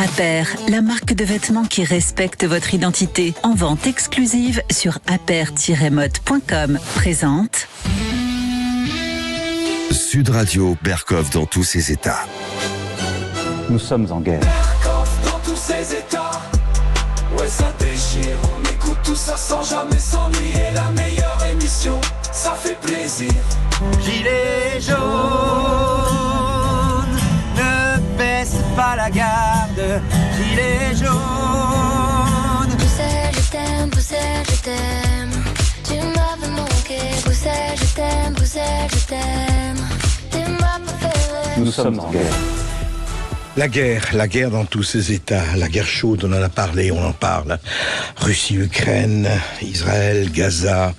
Aper, la marque de vêtements qui respecte votre identité. En vente exclusive sur aper-mode.com. Présente Sud Radio, Berkov dans tous ses états. Nous sommes en guerre. Berkov dans tous ses états. Ouais, ça déchire. On écoute tout ça sans jamais s'ennuyer. La meilleure émission, ça fait plaisir. Gilets jaunes, ne baisse pas la garde. Gilets jaunes. Bruxelles, je t'aime. Tu m'avais manqué. Bruxelles, je t'aime. T'es ma préférée. Nous sommes en guerre. La guerre dans tous ses états, la guerre chaude, on en a parlé, on en parle. Russie, Ukraine, Israël, Gaza,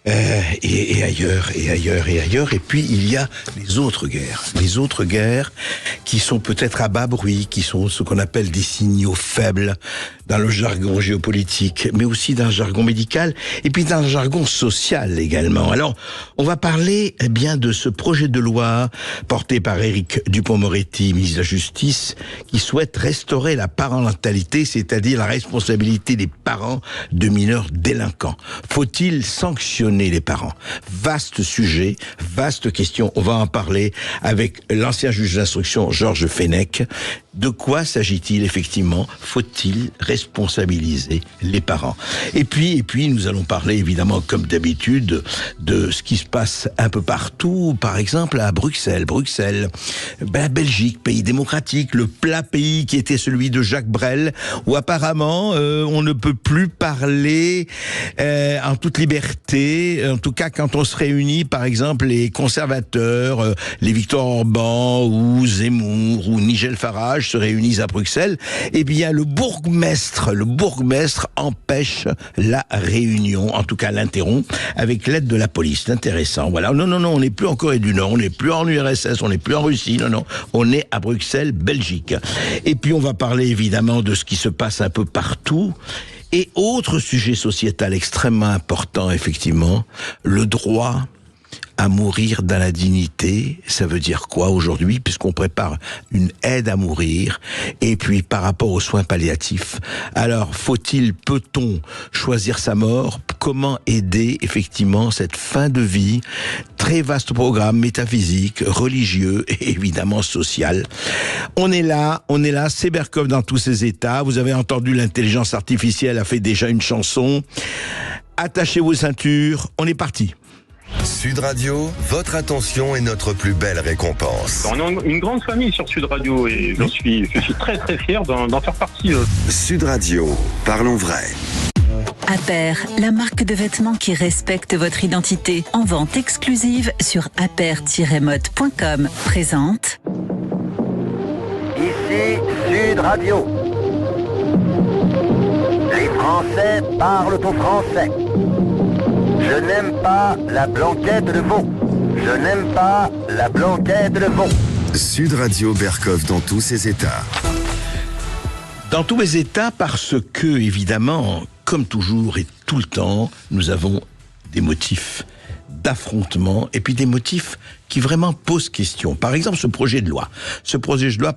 et ailleurs. Et puis il y a les autres guerres qui sont peut-être à bas bruit, qui sont ce qu'on appelle des signaux faibles dans le jargon géopolitique, mais aussi dans le jargon médical, et puis dans le jargon social également. Alors, on va parler de ce projet de loi porté par Éric Dupond-Moretti, ministre de la Justice, qui souhaite restaurer la parentalité, c'est-à-dire la responsabilité des parents de mineurs délinquants. Faut-il sanctionner les parents? Vaste sujet, vaste question. On va en parler avec l'ancien juge d'instruction Georges Fenech. De quoi s'agit-il effectivement? Faut-il responsabiliser les parents? Et puis, nous allons parler évidemment, comme d'habitude, de ce qui se passe un peu partout. Par exemple, à Bruxelles, la Belgique, pays démocratique, le plat pays qui était celui de Jacques Brel, où apparemment on ne peut plus parler en toute liberté. En tout cas, quand on se réunit, par exemple, les conservateurs, les Victor Orban ou Zemmour ou Nigel Farage se réunissent à Bruxelles, eh bien le bourgmestre empêche la réunion, en tout cas l'interrompt, avec l'aide de la police. C'est intéressant. Voilà. Non, on n'est plus en Corée du Nord, on n'est plus en URSS, on n'est plus en Russie, non, on est à Bruxelles, Belgique. Et puis on va parler évidemment de ce qui se passe un peu partout. Et autre sujet sociétal extrêmement important, effectivement, le droit à mourir dans la dignité. Ça veut dire quoi aujourd'hui, puisqu'on prépare une aide à mourir, et puis par rapport aux soins palliatifs. Alors, peut-on choisir sa mort? Comment aider effectivement cette fin de vie? Très vaste programme métaphysique, religieux et évidemment social. On est là, c'est Berkov dans tous ses états. Vous avez entendu, l'intelligence artificielle a fait déjà une chanson. Attachez vos ceintures, on est parti. Sud Radio, votre attention est notre plus belle récompense. On a une grande famille sur Sud Radio et je suis très très fier d'en faire partie. Sud Radio, parlons vrai. Aper, la marque de vêtements qui respecte votre identité. En vente exclusive sur aper-mode.com. Présente Ici Sud Radio. Les Français parlent au français. Je n'aime pas la blanquette de veau. Je n'aime pas la blanquette de veau. Sud Radio, Berkov dans tous ses états. Dans tous mes états, parce que, évidemment, comme toujours et tout le temps, nous avons des motifs d'affrontement et puis des motifs qui vraiment posent question. Par exemple, ce projet de loi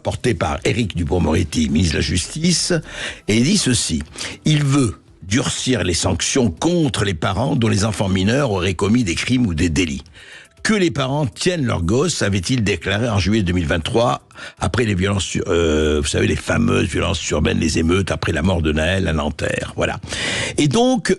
porté par Éric Dupond-Moretti, ministre de la Justice, et il dit ceci. Il veut durcir les sanctions contre les parents dont les enfants mineurs auraient commis des crimes ou des délits. Que les parents tiennent leurs gosses, avait-il déclaré en juillet 2023, après les violences, vous savez, les fameuses violences urbaines, les émeutes après la mort de Naël à Nanterre. Voilà. Et donc,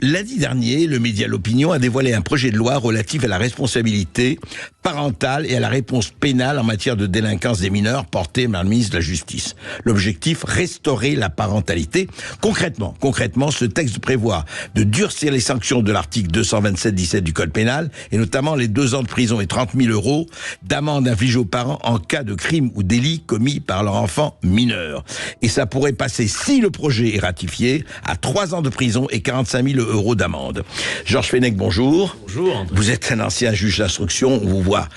lundi dernier, le média L'Opinion a dévoilé un projet de loi relatif à la responsabilité parentale et à la réponse pénale en matière de délinquance des mineurs porté par le ministre de la Justice. L'objectif, restaurer la parentalité. Concrètement, ce texte prévoit de durcir les sanctions de l'article 227-17 du Code pénal, et notamment les 2 ans de prison et 30 000 € d'amende infligée aux parents en cas de crime ou délit commis par leur enfant mineur. Et ça pourrait passer, si le projet est ratifié, à 3 ans de prison et 45 000 € d'amende. Georges Fenech, bonjour. Bonjour. Vous êtes un ancien juge d'instruction, on vous voit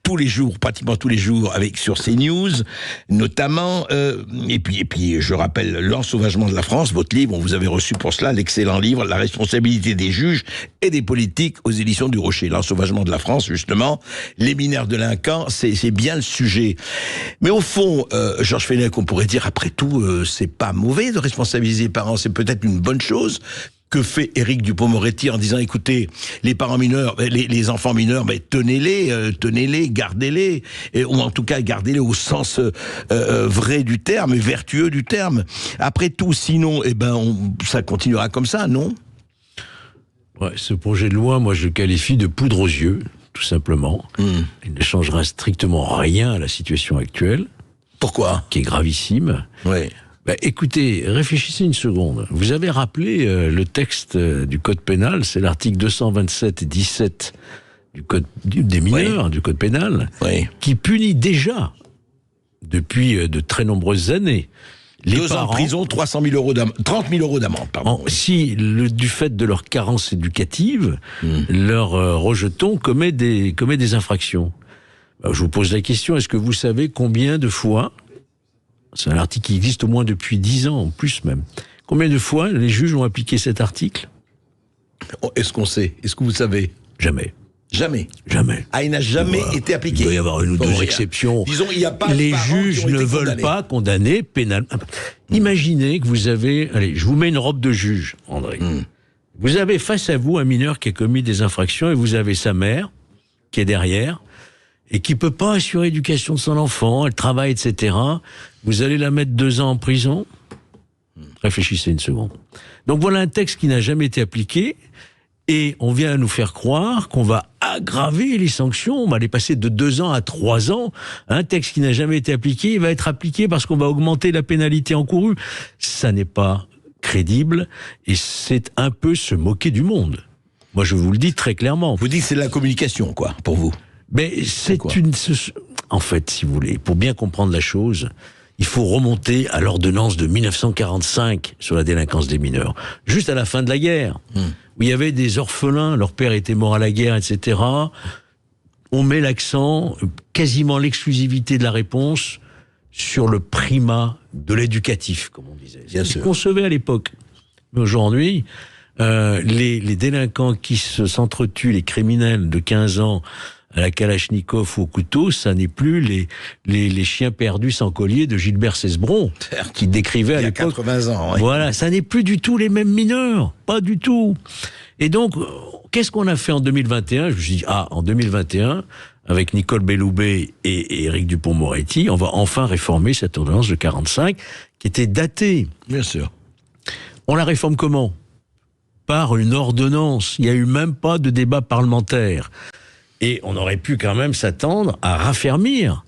tous les jours, pratiquement tous les jours, sur CNews, notamment. Et puis, je rappelle l'ensauvagement de la France, votre livre, on vous avait reçu pour cela, l'excellent livre, La responsabilité des juges et des politiques aux éditions du Rocher. L'ensauvagement de la France, justement, les mineurs délinquants, c'est bien le sujet. Mais au fond, Georges Fenech, on pourrait dire, après tout, c'est pas mauvais de responsabiliser les parents, c'est peut-être une bonne chose. Que fait Éric Dupond-Moretti en disant, écoutez, les parents mineurs, les enfants mineurs, tenez-les, gardez-les, ou en tout cas gardez-les au sens vrai du terme, vertueux du terme. Après tout, sinon, ça continuera comme ça, non ? Ouais, ce projet de loi, moi je le qualifie de poudre aux yeux, tout simplement. Il ne changera strictement rien à la situation actuelle. Pourquoi ? Qui est gravissime. Oui. Écoutez, réfléchissez une seconde. Vous avez rappelé le texte du Code pénal, c'est l'article 227 et 17 du Code des mineurs, du Code pénal, qui punit déjà, depuis de très nombreuses années, les 2 parents, ans de prison, 30 000 euros d'amende, pardon. Si, du fait de leur carence éducative, leur rejeton commet des infractions. Je vous pose la question, est-ce que vous savez combien de fois, c'est un article qui existe au moins depuis 10 ans, en plus même, combien de fois les juges ont appliqué cet article ? Est-ce qu'on sait ? Est-ce que vous savez ? Jamais. Jamais. Jamais. Ah, il n'a jamais été appliqué. Il doit y avoir une ou deux exceptions. Disons, il n'y a pas les juges ne veulent pas condamner pénalement. Imaginez que vous avez... Allez, je vous mets une robe de juge, André. Vous avez face à vous un mineur qui a commis des infractions et vous avez sa mère qui est derrière et qui ne peut pas assurer l'éducation de son enfant, elle travaille, etc. Vous allez la mettre 2 ans en prison ? Réfléchissez une seconde. Donc voilà un texte qui n'a jamais été appliqué. Et on vient nous faire croire qu'on va aggraver les sanctions, on va les passer de 2 ans à 3 ans. Un texte qui n'a jamais été appliqué, il va être appliqué parce qu'on va augmenter la pénalité encourue. Ça n'est pas crédible et c'est un peu se moquer du monde. Moi, je vous le dis très clairement. Vous dites que c'est de la communication, quoi, pour vous. Mais c'est en fait, si vous voulez, pour bien comprendre la chose, il faut remonter à l'ordonnance de 1945 sur la délinquance des mineurs. Juste à la fin de la guerre, où il y avait des orphelins, leur père était mort à la guerre, etc. On met l'accent, quasiment l'exclusivité de la réponse, sur le primat de l'éducatif, comme on disait. C'est ce qu'on concevait à l'époque. Mais aujourd'hui, les délinquants qui s'entretuent, les criminels de 15 ans, à la Kalachnikov ou au couteau, ça n'est plus les chiens perdus sans collier de Gilbert Cesbron, qui décrivait à l'époque. Il y a 80 ans, oui. Voilà, ça n'est plus du tout les mêmes mineurs, pas du tout. Et donc, qu'est-ce qu'on a fait en 2021 ? Je me suis dit, en 2021, avec Nicole Belloubet et Éric Dupond-Moretti, on va enfin réformer cette ordonnance de 45, qui était datée. Bien sûr. On la réforme comment ? Par une ordonnance. Il n'y a eu même pas de débat parlementaire. Et on aurait pu quand même s'attendre à raffermir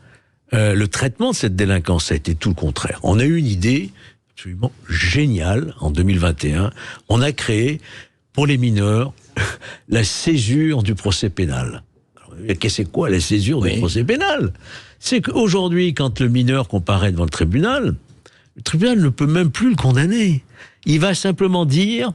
le traitement de cette délinquance. Ça a été tout le contraire. On a eu une idée absolument géniale en 2021. On a créé, pour les mineurs, la césure du procès pénal. C'est quoi la césure du procès pénal ? C'est qu'aujourd'hui, quand le mineur comparaît devant le tribunal ne peut même plus le condamner. Il va simplement dire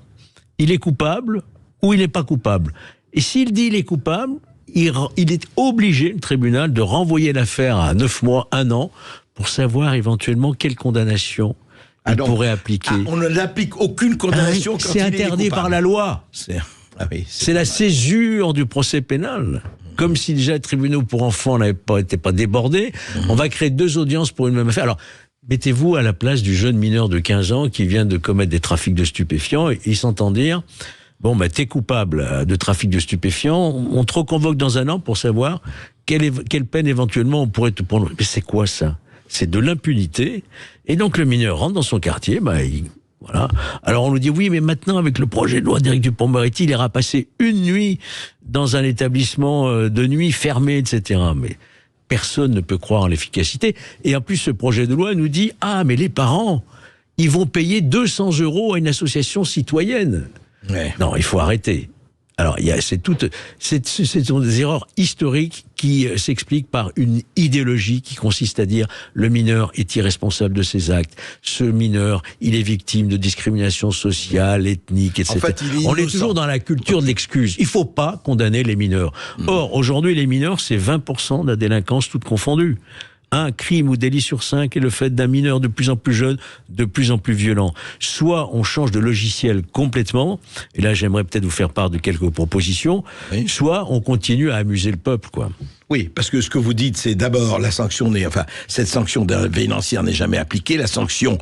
il est coupable ou il n'est pas coupable. Et s'il dit il est coupable, il est obligé, le tribunal, de renvoyer l'affaire à 9 mois, 1 an, pour savoir éventuellement quelle condamnation il pourrait appliquer. On ne l'applique aucune condamnation quand il est interdit coupable. par la loi. C'est la césure du procès pénal. Comme si déjà les tribunaux pour enfants n'étaient pas débordés, on va créer 2 audiences pour une même affaire. Alors, mettez-vous à la place du jeune mineur de 15 ans qui vient de commettre des trafics de stupéfiants et il s'entend dire... Bon, t'es coupable de trafic de stupéfiants, on te reconvoque dans 1 an pour savoir quelle peine éventuellement on pourrait te prendre. Mais c'est quoi ça ? C'est de l'impunité. Et donc le mineur rentre dans son quartier, voilà. Alors on nous dit, oui, mais maintenant avec le projet de loi d'Éric Dupond-Moretti, il ira passer une nuit dans un établissement de nuit fermé, etc. Mais personne ne peut croire en l'efficacité. Et en plus, ce projet de loi nous dit, mais les parents, ils vont payer 200 € à une association citoyenne. Ouais. Non, il faut arrêter. Alors, ce sont des erreurs historiques qui s'expliquent par une idéologie qui consiste à dire le mineur est irresponsable de ses actes. Ce mineur, il est victime de discrimination sociale, ethnique, etc. En fait, on est toujours dans la culture de l'excuse. Il faut pas condamner les mineurs. Or, aujourd'hui, les mineurs, c'est 20% de la délinquance toute confondue. Un crime ou délit sur 5 est le fait d'un mineur de plus en plus jeune, de plus en plus violent. Soit on change de logiciel complètement, et là j'aimerais peut-être vous faire part de quelques propositions, soit on continue à amuser le peuple, quoi. Oui, parce que ce que vous dites, c'est d'abord la sanction cette sanction financière n'est jamais appliquée, la sanction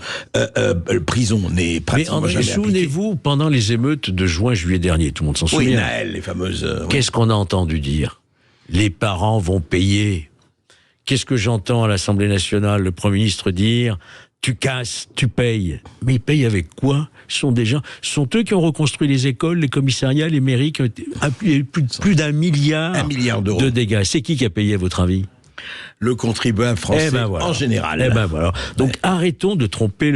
prison n'est pratiquement jamais appliquée. Souvenez-vous, pendant les émeutes de juin-juillet dernier, tout le monde s'en souvient. Oui, Naël, les fameuses... Qu'est-ce qu'on a entendu dire? Les parents vont payer. Qu'est-ce que j'entends à l'Assemblée nationale, le Premier ministre dire « Tu casses, tu payes ». Mais ils payent avec quoi? Ce sont eux qui ont reconstruit les écoles, les commissariats, les mairies, qui ont été plus d'un milliard d'euros de dégâts. C'est qui a payé, à votre avis? Le contribuable français en général. Donc arrêtons de tromper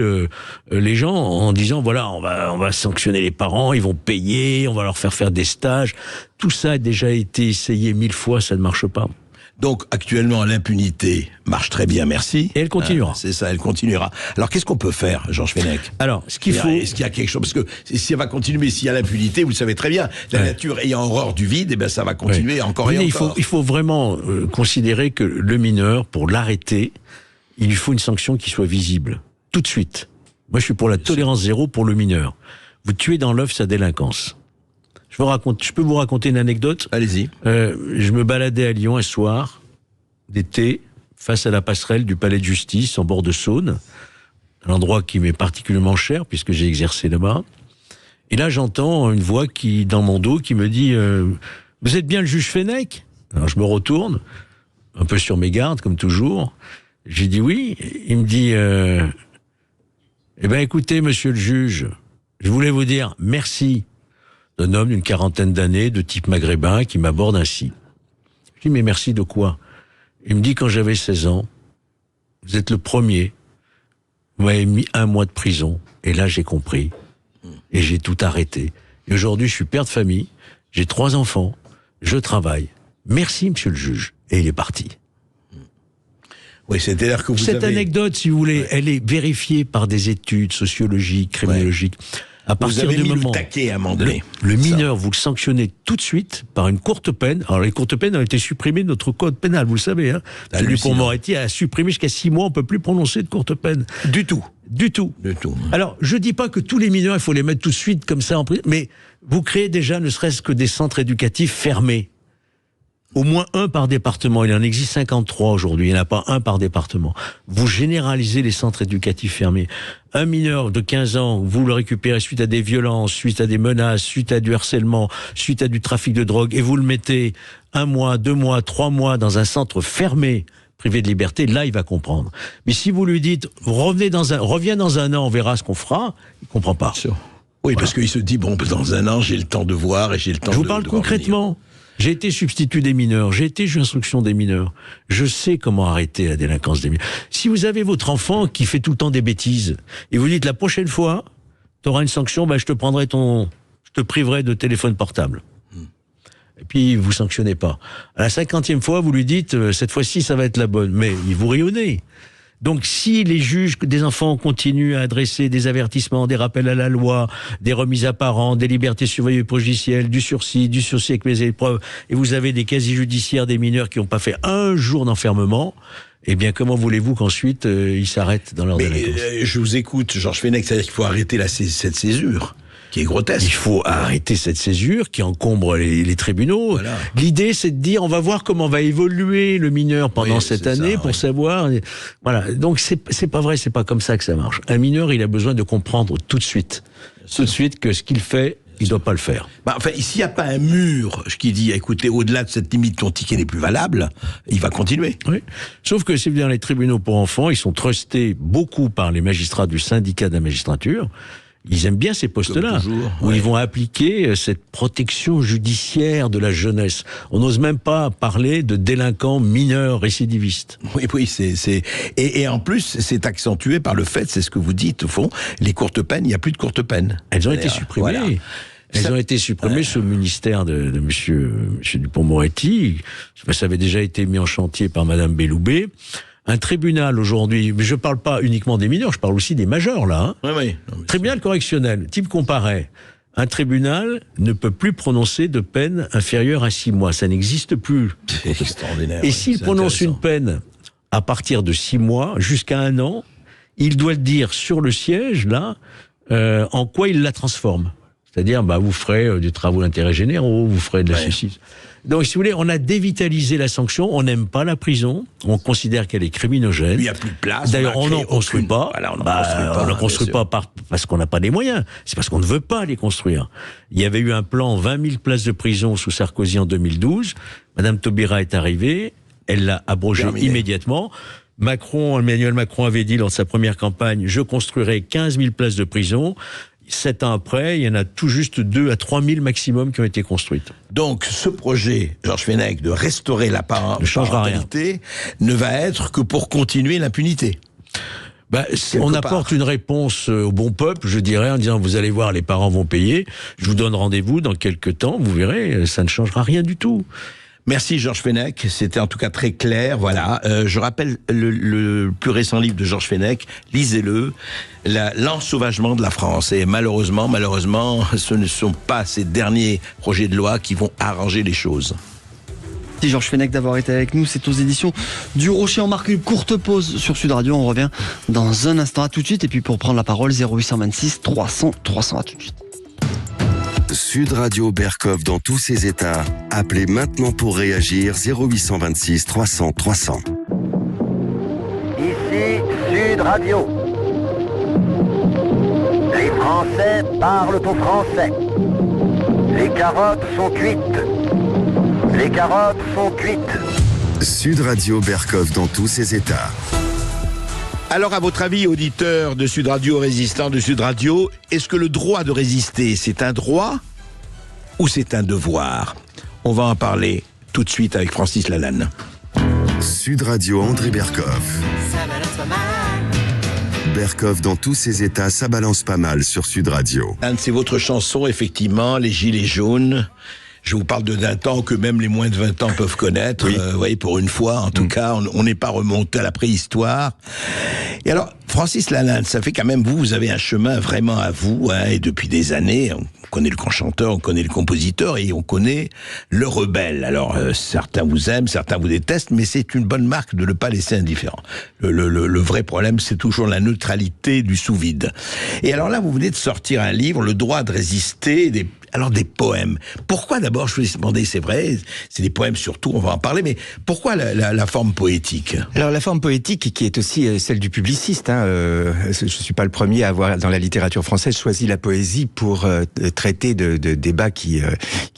les gens en disant voilà, on va sanctionner les parents, ils vont payer, on va leur faire des stages. Tout ça a déjà été essayé 1000 fois, ça ne marche pas. Donc, actuellement, l'impunité marche très bien, merci. Et elle continuera. C'est ça, elle continuera. Alors, qu'est-ce qu'on peut faire, Georges Fenech? Alors, est-ce qu'il y a quelque chose? Parce que si elle va continuer, s'il y a l'impunité, vous le savez très bien, la nature ayant horreur du vide, eh ben, ça va continuer encore et encore. Il faut vraiment considérer que le mineur, pour l'arrêter, il lui faut une sanction qui soit visible. Tout de suite. Moi, je suis pour la tolérance zéro pour le mineur. Vous tuez dans l'œuf sa délinquance. Je peux vous raconter une anecdote. Allez-y. Je me baladais à Lyon un soir d'été, face à la passerelle du palais de justice, en bord de Saône, un endroit qui m'est particulièrement cher, puisque j'ai exercé là-bas. Et là, j'entends une voix dans mon dos qui me dit « Vous êtes bien le juge Fenech ?» Alors je me retourne, un peu sur mes gardes, comme toujours. J'ai dit « Oui ». Il me dit « Eh bien, écoutez, monsieur le juge, je voulais vous dire merci ». D'un homme d'une quarantaine d'années, de type maghrébin, qui m'aborde ainsi. Je dis, mais merci de quoi? Il me dit, quand j'avais 16 ans, vous êtes le premier, vous m'avez mis 1 mois de prison, et là j'ai compris, et j'ai tout arrêté. Et aujourd'hui, je suis père de famille, j'ai 3 enfants, je travaille. Merci, monsieur le juge. Et il est parti. Oui, c'est-à-dire que Cette anecdote, si vous voulez, elle est vérifiée par des études sociologiques, criminologiques. À partir du moment le taquet à un moment donné. Le mineur, vous le sanctionnez tout de suite par une courte peine. Alors les courtes peines ont été supprimées de notre code pénal, vous le savez. Hein. Celui pour Moretti a supprimé jusqu'à 6 mois, on ne peut plus prononcer de courte peine. Du tout. Alors je ne dis pas que tous les mineurs, il faut les mettre tout de suite comme ça en prison, mais vous créez déjà ne serait-ce que des centres éducatifs fermés. Au moins 1 par département. Il en existe 53 aujourd'hui. Il n'y en a pas 1 par département. Vous généralisez les centres éducatifs fermés. Un mineur de 15 ans, vous le récupérez suite à des violences, suite à des menaces, suite à du harcèlement, suite à du trafic de drogue, et vous le mettez 1 mois, 2 mois, 3 mois dans un centre fermé, privé de liberté, là, il va comprendre. Mais si vous lui dites, reviens dans un an, on verra ce qu'on fera, il ne comprend pas. Oui, voilà. Parce qu'il se dit, bon, dans 1 an, j'ai le temps de voir et j'ai le temps de... Je vous parle concrètement. J'ai été substitut des mineurs, j'ai été juge d'instruction des mineurs. Je sais comment arrêter la délinquance des mineurs. Si vous avez votre enfant qui fait tout le temps des bêtises, et vous dites la prochaine fois, tu auras une sanction, je te priverai de téléphone portable. Et puis vous sanctionnez pas. À la 50e fois, vous lui dites, cette fois-ci, ça va être la bonne. Mais il vous rit au nez. Donc si les juges des enfants continuent à adresser des avertissements, des rappels à la loi, des remises à parents, des libertés surveillées logicielles, du sursis avec mes épreuves, et vous avez des casiers judiciaires des mineurs qui n'ont pas fait 1 jour d'enfermement, eh bien comment voulez-vous qu'ensuite ils s'arrêtent dans leur délinquance? Je vous écoute, Georges Fenech, c'est-à-dire qu'il faut arrêter cette césure qui est grotesque. Il faut arrêter cette césure qui encombre les tribunaux. Voilà. L'idée, c'est de dire, on va voir comment va évoluer le mineur pendant cette année pour savoir. Voilà. Donc, c'est pas vrai, c'est pas comme ça que ça marche. Un mineur, il a besoin de comprendre tout de suite que ce qu'il fait, il ne doit pas le faire. S'il n'y a pas un mur qui dit, écoutez, au-delà de cette limite, ton ticket n'est plus valable, il va continuer. Oui. Sauf que si vous êtes dans les tribunaux pour enfants, ils sont trustés beaucoup par les magistrats du syndicat de la magistrature. Ils aiment bien ces postes-là, où ils vont appliquer cette protection judiciaire de la jeunesse. On n'ose même pas parler de délinquants mineurs récidivistes. Oui, et en plus, c'est accentué par le fait, c'est ce que vous dites, au fond, les courtes peines, il n'y a plus de courtes peines. Elles ont été supprimées. Voilà. Elles ont été supprimées sous le ministère de monsieur Dupond-Moretti. Ça avait déjà été mis en chantier par madame Belloubet. Un tribunal aujourd'hui, mais je parle pas uniquement des mineurs, je parle aussi des majeurs là. Hein. Oui. Tribunal correctionnel, type comparé. Un tribunal ne peut plus prononcer de peine inférieure à 6 mois. Ça n'existe plus. C'est extraordinaire. Et s'il prononce une peine à partir de 6 mois jusqu'à 1 an, il doit le dire sur le siège, là, en quoi il la transforme. C'est-à-dire, vous ferez des travaux d'intérêt généraux, vous ferez de la justice. Donc, si vous voulez, on a dévitalisé la sanction, on n'aime pas la prison, on considère qu'elle est criminogène. Il n'y a plus de place. D'ailleurs, on n'en construit pas. Voilà, on n'en construit pas parce qu'on n'a pas les moyens. C'est parce qu'on ne veut pas les construire. Il y avait eu un plan 20 000 places de prison sous Sarkozy en 2012. Madame Taubira est arrivée, elle l'a abrogé immédiatement. Emmanuel Macron avait dit lors de sa première campagne, je construirai 15 000 places de prison. 7 ans après, il y en a tout juste 2 à 3 000 maximum qui ont été construites. Donc, ce projet, Georges Fenech, de restaurer la parentalité ne va être que pour continuer l'impunité. On apporte une réponse au bon peuple, je dirais, en disant, vous allez voir, les parents vont payer. Je vous donne rendez-vous dans quelques temps, vous verrez, ça ne changera rien du tout. Merci Georges Fenech, c'était en tout cas très clair, voilà. Je rappelle le plus récent livre de Georges Fenech, lisez-le, l'ensauvagement de la France. Et malheureusement, ce ne sont pas ces derniers projets de loi qui vont arranger les choses. Merci Georges Fenech d'avoir été avec nous, c'est aux éditions du Rocher. On marque une courte pause sur Sud Radio, on revient dans un instant, à tout de suite. Et puis pour prendre la parole, 0826 300 300, à tout de suite. Sud Radio Berkov dans tous ses états. Appelez maintenant pour réagir 0826 300 300. Ici Sud Radio. Les Français parlent au français. Les carottes sont cuites. Les carottes sont cuites. Sud Radio Berkov dans tous ses états. Alors, à votre avis, auditeurs de Sud Radio, résistants de Sud Radio, est-ce que le droit de résister, c'est un droit ou c'est un devoir? On va en parler tout de suite avec Francis Lalanne. Sud Radio André Berkov. Berkov dans tous ses états, ça balance pas mal sur Sud Radio. Anne, c'est votre chanson, effectivement, les Gilets jaunes. Je vous parle d'un temps que même les moins de 20 ans peuvent connaître. Oui. Vous voyez, pour une fois, en tout cas, on n'est pas remonté à la préhistoire. Et alors, Francis Lalanne, ça fait quand même, vous avez un chemin vraiment à vous, hein, et depuis des années, on connaît le grand chanteur, on connaît le compositeur, et on connaît le rebelle. Alors, certains vous aiment, certains vous détestent, mais c'est une bonne marque de ne pas laisser indifférent. Le vrai problème, c'est toujours la neutralité du sous-vide. Et alors là, vous venez de sortir un livre, Le droit de résister, des poèmes. Pourquoi d'abord, je voulais se demander, c'est vrai, c'est des poèmes surtout, on va en parler, mais pourquoi la forme poétique? Alors la forme poétique qui est aussi celle du publiciste. Hein, je suis pas le premier à avoir dans la littérature française choisi la poésie pour traiter de débats qui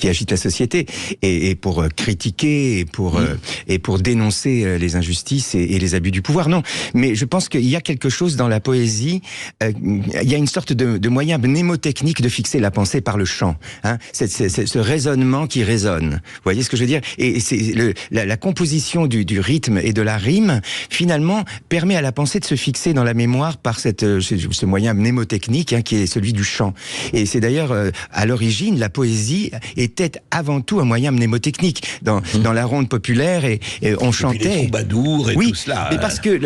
agitent la société et pour critiquer et pour dénoncer les injustices et les abus du pouvoir. Non, mais je pense qu'il y a quelque chose dans la poésie. Il y a une sorte de moyen mnémotechnique de fixer la pensée par le chant. Hein, c'est ce raisonnement qui résonne. Vous voyez ce que je veux dire? Et c'est la composition du rythme et de la rime, finalement, permet à la pensée de se fixer dans la mémoire par ce moyen mnémotechnique, hein, qui est celui du chant. Et c'est d'ailleurs, à l'origine, la poésie était avant tout un moyen mnémotechnique. Dans la ronde populaire, et on chantait... Et puis les troubadours et tout cela. Mais parce que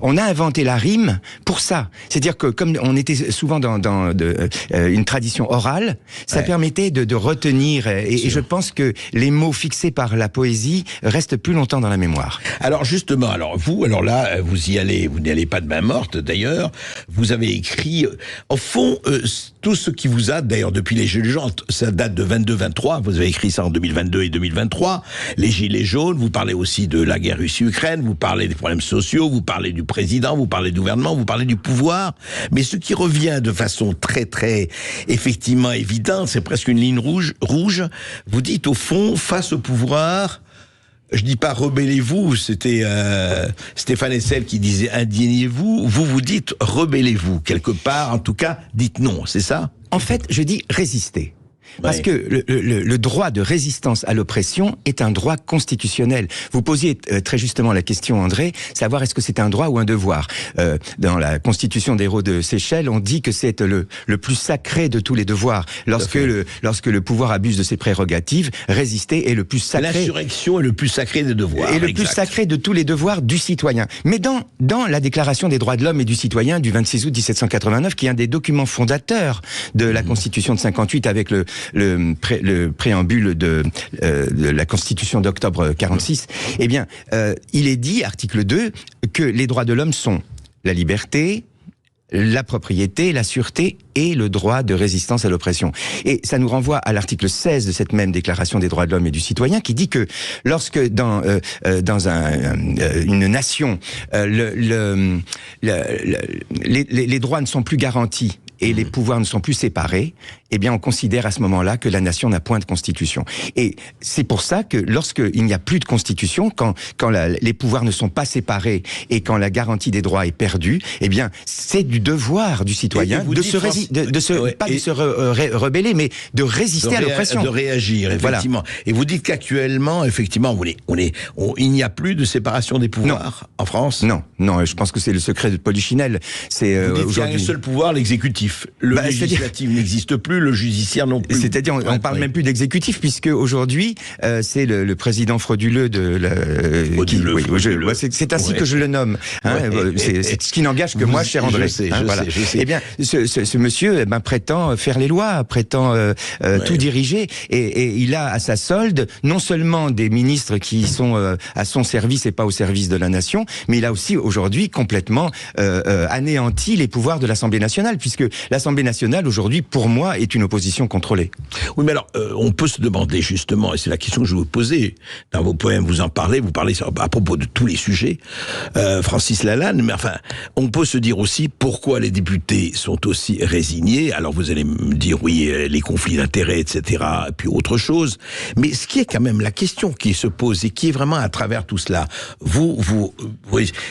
on a inventé la rime pour ça. C'est-à-dire que comme on était souvent dans une tradition orale, ça permettait de retenir, et je pense que les mots fixés par la poésie restent plus longtemps dans la mémoire. Alors justement, vous n'y allez pas de main morte d'ailleurs, vous avez écrit, au fond, tout ce qui vous a, d'ailleurs depuis les Gilets jaunes, ça date de 22-23, vous avez écrit ça en 2022 et 2023, les Gilets jaunes, vous parlez aussi de la guerre Russie-Ukraine, vous parlez des problèmes sociaux, vous parlez du président, vous parlez du gouvernement, vous parlez du pouvoir, mais ce qui revient de façon très très effectivement évidente, c'est presque une ligne rouge. Vous dites au fond, face au pouvoir, je dis pas rebellez-vous, c'était Stéphane Hessel qui disait indignez-vous, vous dites rebellez-vous, quelque part, en tout cas, dites non, c'est ça? En fait, je dis résistez. Parce que le droit de résistance à l'oppression est un droit constitutionnel. Vous posiez très justement la question, André, savoir est-ce que c'est un droit ou un devoir. Dans la Constitution des héros de Seychelles, on dit que c'est le plus sacré de tous les devoirs. Lorsque le pouvoir abuse de ses prérogatives, résister est le plus sacré. L'insurrection est le plus sacré des devoirs. Et le plus sacré de tous les devoirs du citoyen. Mais dans la Déclaration des droits de l'homme et du citoyen du 26 août 1789, qui est un des documents fondateurs de la Constitution de 58 avec le préambule de la Constitution d'octobre 46, eh bien, il est dit, article 2, que les droits de l'homme sont la liberté, la propriété, la sûreté et le droit de résistance à l'oppression. Et ça nous renvoie à l'article 16 de cette même Déclaration des droits de l'homme et du citoyen qui dit que lorsque dans une nation, les droits ne sont plus garantis et les pouvoirs ne sont plus séparés, eh bien on considère à ce moment-là que la nation n'a point de constitution. Et c'est pour ça que lorsqu'il n'y a plus de constitution, quand les pouvoirs ne sont pas séparés et quand la garantie des droits est perdue, eh bien c'est du devoir du citoyen de se rebeller, mais de résister à l'oppression. De réagir, effectivement. Voilà. Et vous dites qu'actuellement, effectivement, il n'y a plus de séparation des pouvoirs en France ? Non, je pense que c'est le secret de Polichinelle. Vous dites qu'il y a un seul pouvoir, l'exécutif. Le législatif n'existe plus, le judiciaire non plus. C'est-à-dire, on parle même plus d'exécutif, puisque aujourd'hui, c'est le président frauduleux de la... c'est ainsi que je le nomme. C'est ce qui n'engage que moi, cher André. Je sais. Eh bien, ce monsieur prétend faire les lois, prétend tout diriger, et il a à sa solde non seulement des ministres qui sont à son service et pas au service de la nation, mais il a aussi aujourd'hui complètement anéanti les pouvoirs de l'Assemblée nationale, puisque l'Assemblée nationale aujourd'hui, pour moi, est une opposition contrôlée. Oui, mais alors, on peut se demander justement, et c'est la question que je vais vous poser, dans vos poèmes, vous parlez à propos de tous les sujets, Francis Lalanne, mais enfin, on peut se dire aussi pourquoi les députés sont aussi résignés. Alors vous allez me dire, oui, les conflits d'intérêts, etc., et puis autre chose. Mais ce qui est quand même la question qui se pose, et qui est vraiment à travers tout cela,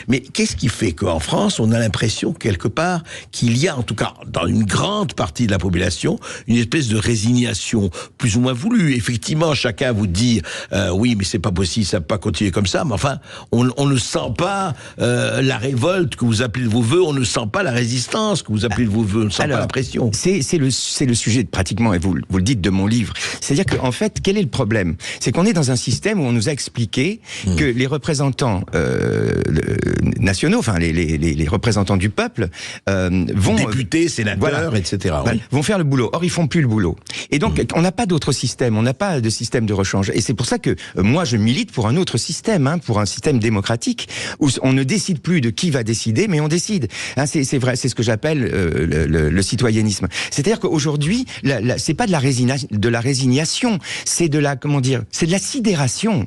mais qu'est-ce qui fait qu'en France, on a l'impression, quelque part, qu'il y a, en tout cas, dans une grande partie de la population, une espèce de résignation plus ou moins voulue. Effectivement, chacun vous dit oui, mais c'est pas possible, ça peut pas continuer comme ça. Mais enfin, on ne sent pas la révolte que vous appelez de vos voeux, on ne sent pas la résistance que vous appelez de vos voeux, on ne sent pas la pression. C'est le sujet pratiquement, et vous le dites, de mon livre. C'est-à-dire qu'en fait, quel est le problème ? C'est qu'on est dans un système où on nous a expliqué que les représentants nationaux, enfin les représentants du peuple, vont députés, sénateurs, etc. Vont faire le boulot. Or, ils font plus le boulot. Et donc, on n'a pas d'autre système. On n'a pas de système de rechange. Et c'est pour ça que moi, je milite pour un autre système, pour un système démocratique où on ne décide plus de qui va décider, mais on décide. C'est vrai, c'est ce que j'appelle le citoyennisme. C'est-à-dire qu'aujourd'hui, c'est pas de la résignation, c'est de la, c'est de la sidération.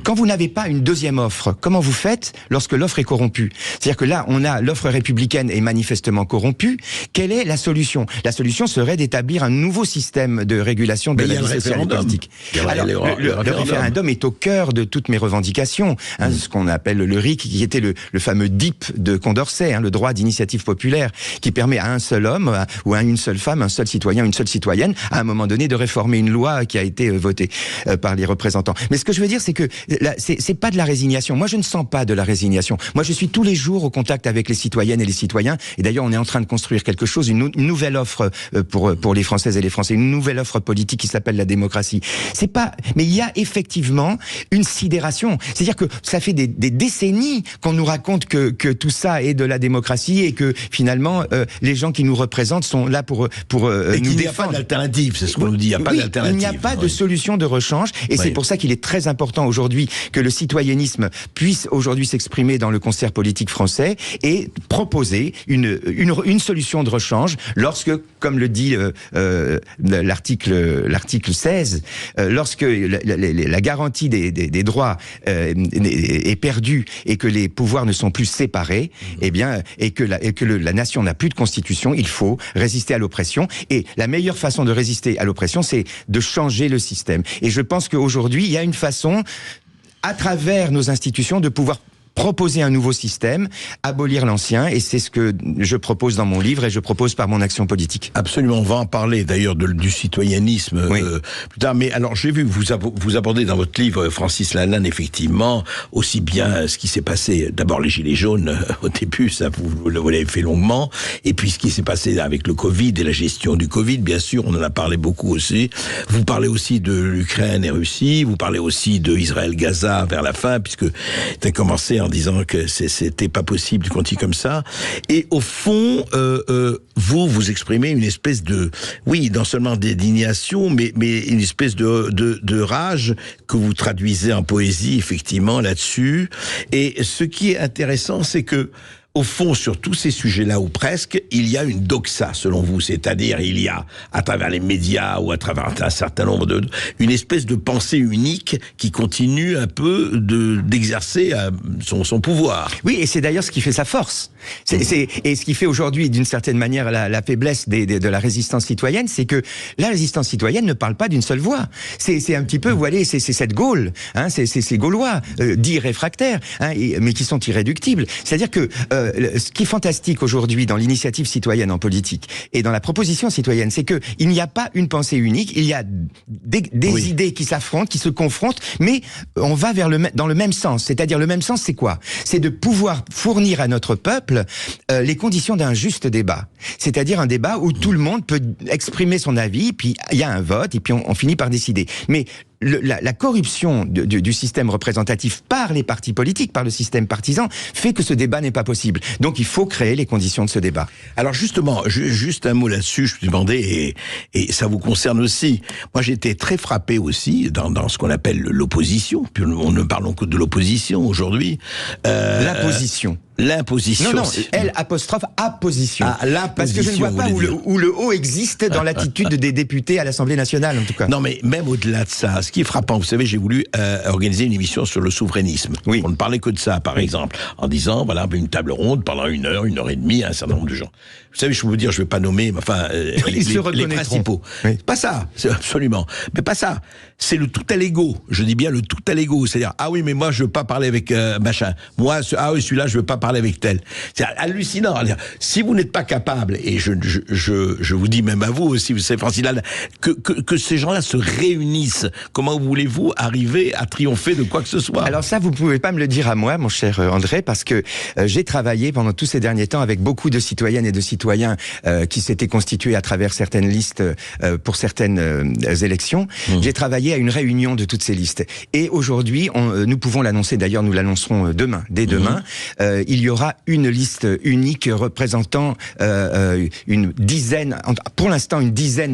Quand vous n'avez pas une deuxième offre, comment vous faites lorsque l'offre est corrompue ? C'est-à-dire que là, on a l'offre républicaine est manifestement corrompue. Quelle est la solution ? La solution serait d'établir un nouveau système de régulation de la vie sociale et politique. Alors, le référendum est au cœur de toutes mes revendications. Ce qu'on appelle le RIC, qui était le fameux DIP de Condorcet, le droit d'initiative populaire, qui permet à un seul homme ou à une seule femme, un seul citoyen, une seule citoyenne, à un moment donné, de réformer une loi qui a été votée par les représentants. Mais ce que je veux dire, c'est que c'est pas de la résignation. Moi, je ne sens pas de la résignation. Moi, je suis tous les jours au contact avec les citoyennes et les citoyens. Et d'ailleurs, on est en train de construire quelque chose, une nouvelle offre pour les Françaises et les Français, une nouvelle offre politique qui s'appelle la démocratie. Mais il y a effectivement une sidération. C'est-à-dire que ça fait des décennies qu'on nous raconte que tout ça est de la démocratie et que finalement les gens qui nous représentent sont là pour et qu'il n'y a pas d'alternative, c'est ce qu'on nous dit. Il n'y a pas d'alternative. Il n'y a pas de solution de rechange, et c'est pour ça qu'il est très important aujourd'hui que le citoyennisme puisse aujourd'hui s'exprimer dans le concert politique français et proposer une solution de rechange lorsque, comme le dit l'article 16, lorsque la garantie des droits est perdue et que les pouvoirs ne sont plus séparés, et que la nation n'a plus de constitution, il faut résister à l'oppression. Et la meilleure façon de résister à l'oppression, c'est de changer le système. Et je pense qu'aujourd'hui, il y a une façon, à travers nos institutions, de pouvoir proposer un nouveau système, abolir l'ancien, et c'est ce que je propose dans mon livre et je propose par mon action politique. Absolument, on va en parler d'ailleurs du citoyennisme plus tard. Mais alors, j'ai vu que vous abordez dans votre livre, Francis Lalanne, effectivement, aussi bien ce qui s'est passé, d'abord les Gilets jaunes au début, ça vous l'avez fait longuement, et puis ce qui s'est passé avec le Covid et la gestion du Covid, bien sûr, on en a parlé beaucoup aussi. Vous parlez aussi de l'Ukraine et Russie, vous parlez aussi de Israël-Gaza vers la fin, puisque tu as commencé en disant que c'était pas possible de continuer comme ça. Et au fond, vous exprimez une espèce de, oui, non seulement d'indignation, mais une espèce de rage que vous traduisez en poésie, effectivement, là-dessus. Et ce qui est intéressant, c'est que, au fond, sur tous ces sujets-là, ou presque, il y a une doxa, selon vous. C'est-à-dire, il y a, à travers les médias ou à travers un certain nombre une espèce de pensée unique qui continue un peu d'exercer son pouvoir. Oui, et c'est d'ailleurs ce qui fait sa force. Et ce qui fait aujourd'hui, d'une certaine manière, la faiblesse de la résistance citoyenne, c'est que la résistance citoyenne ne parle pas d'une seule voix. C'est un petit peu, vous voyez, c'est cette Gaule, hein, ces Gaulois, dits réfractaires, hein, mais qui sont irréductibles. C'est-à-dire que ce qui est fantastique aujourd'hui dans l'initiative citoyenne en politique et dans la proposition citoyenne, c'est que il n'y a pas une pensée unique, il y a des idées qui s'affrontent, qui se confrontent, mais on va dans le même sens. C'est-à-dire, le même sens, c'est quoi? C'est de pouvoir fournir à notre peuple les conditions d'un juste débat. C'est-à-dire un débat où tout le monde peut exprimer son avis, puis il y a un vote, et puis on finit par décider. Mais la corruption du système représentatif par les partis politiques, par le système partisan, fait que ce débat n'est pas possible. Donc il faut créer les conditions de ce débat. Alors justement, juste un mot là-dessus, je me demandais, et ça vous concerne aussi. Moi j'étais très frappé aussi dans ce qu'on appelle l'opposition, puis on ne parlons que de l'opposition aujourd'hui. L'imposition. L'imposition. Non, apposition. Ah, l'imposition. Parce que je ne vois pas où le haut existe dans l'attitude des députés à l'Assemblée nationale, en tout cas. Non, mais même au-delà de ça, ce qui est frappant, vous savez, j'ai voulu organiser une émission sur le souverainisme. Oui. On ne parlait que de ça, par exemple, en disant, voilà, une table ronde pendant 1 heure et demie, un certain nombre de gens. Vous savez, je peux vous dire, je ne vais pas nommer, enfin, les principaux. Oui. Pas ça, c'est absolument. Mais pas ça. C'est le tout à l'ego. Je dis bien le tout à l'ego. C'est-à-dire, ah oui, mais moi, je veux pas parler avec machin. Moi, celui-là, je veux pas parler avec tel. C'est hallucinant. Si vous n'êtes pas capable, et je vous dis même à vous aussi, vous savez, Francis Lalanne, que ces gens-là se réunissent, comment voulez-vous arriver à triompher de quoi que ce soit? Alors ça, vous pouvez pas me le dire à moi, mon cher André, parce que j'ai travaillé pendant tous ces derniers temps avec beaucoup de citoyennes et de citoyens qui s'étaient constitués à travers certaines listes pour certaines élections. J'ai travaillé à une réunion de toutes ces listes. Et aujourd'hui, nous pouvons l'annoncer, d'ailleurs nous l'annoncerons dès demain, il y aura une liste unique représentant une dizaine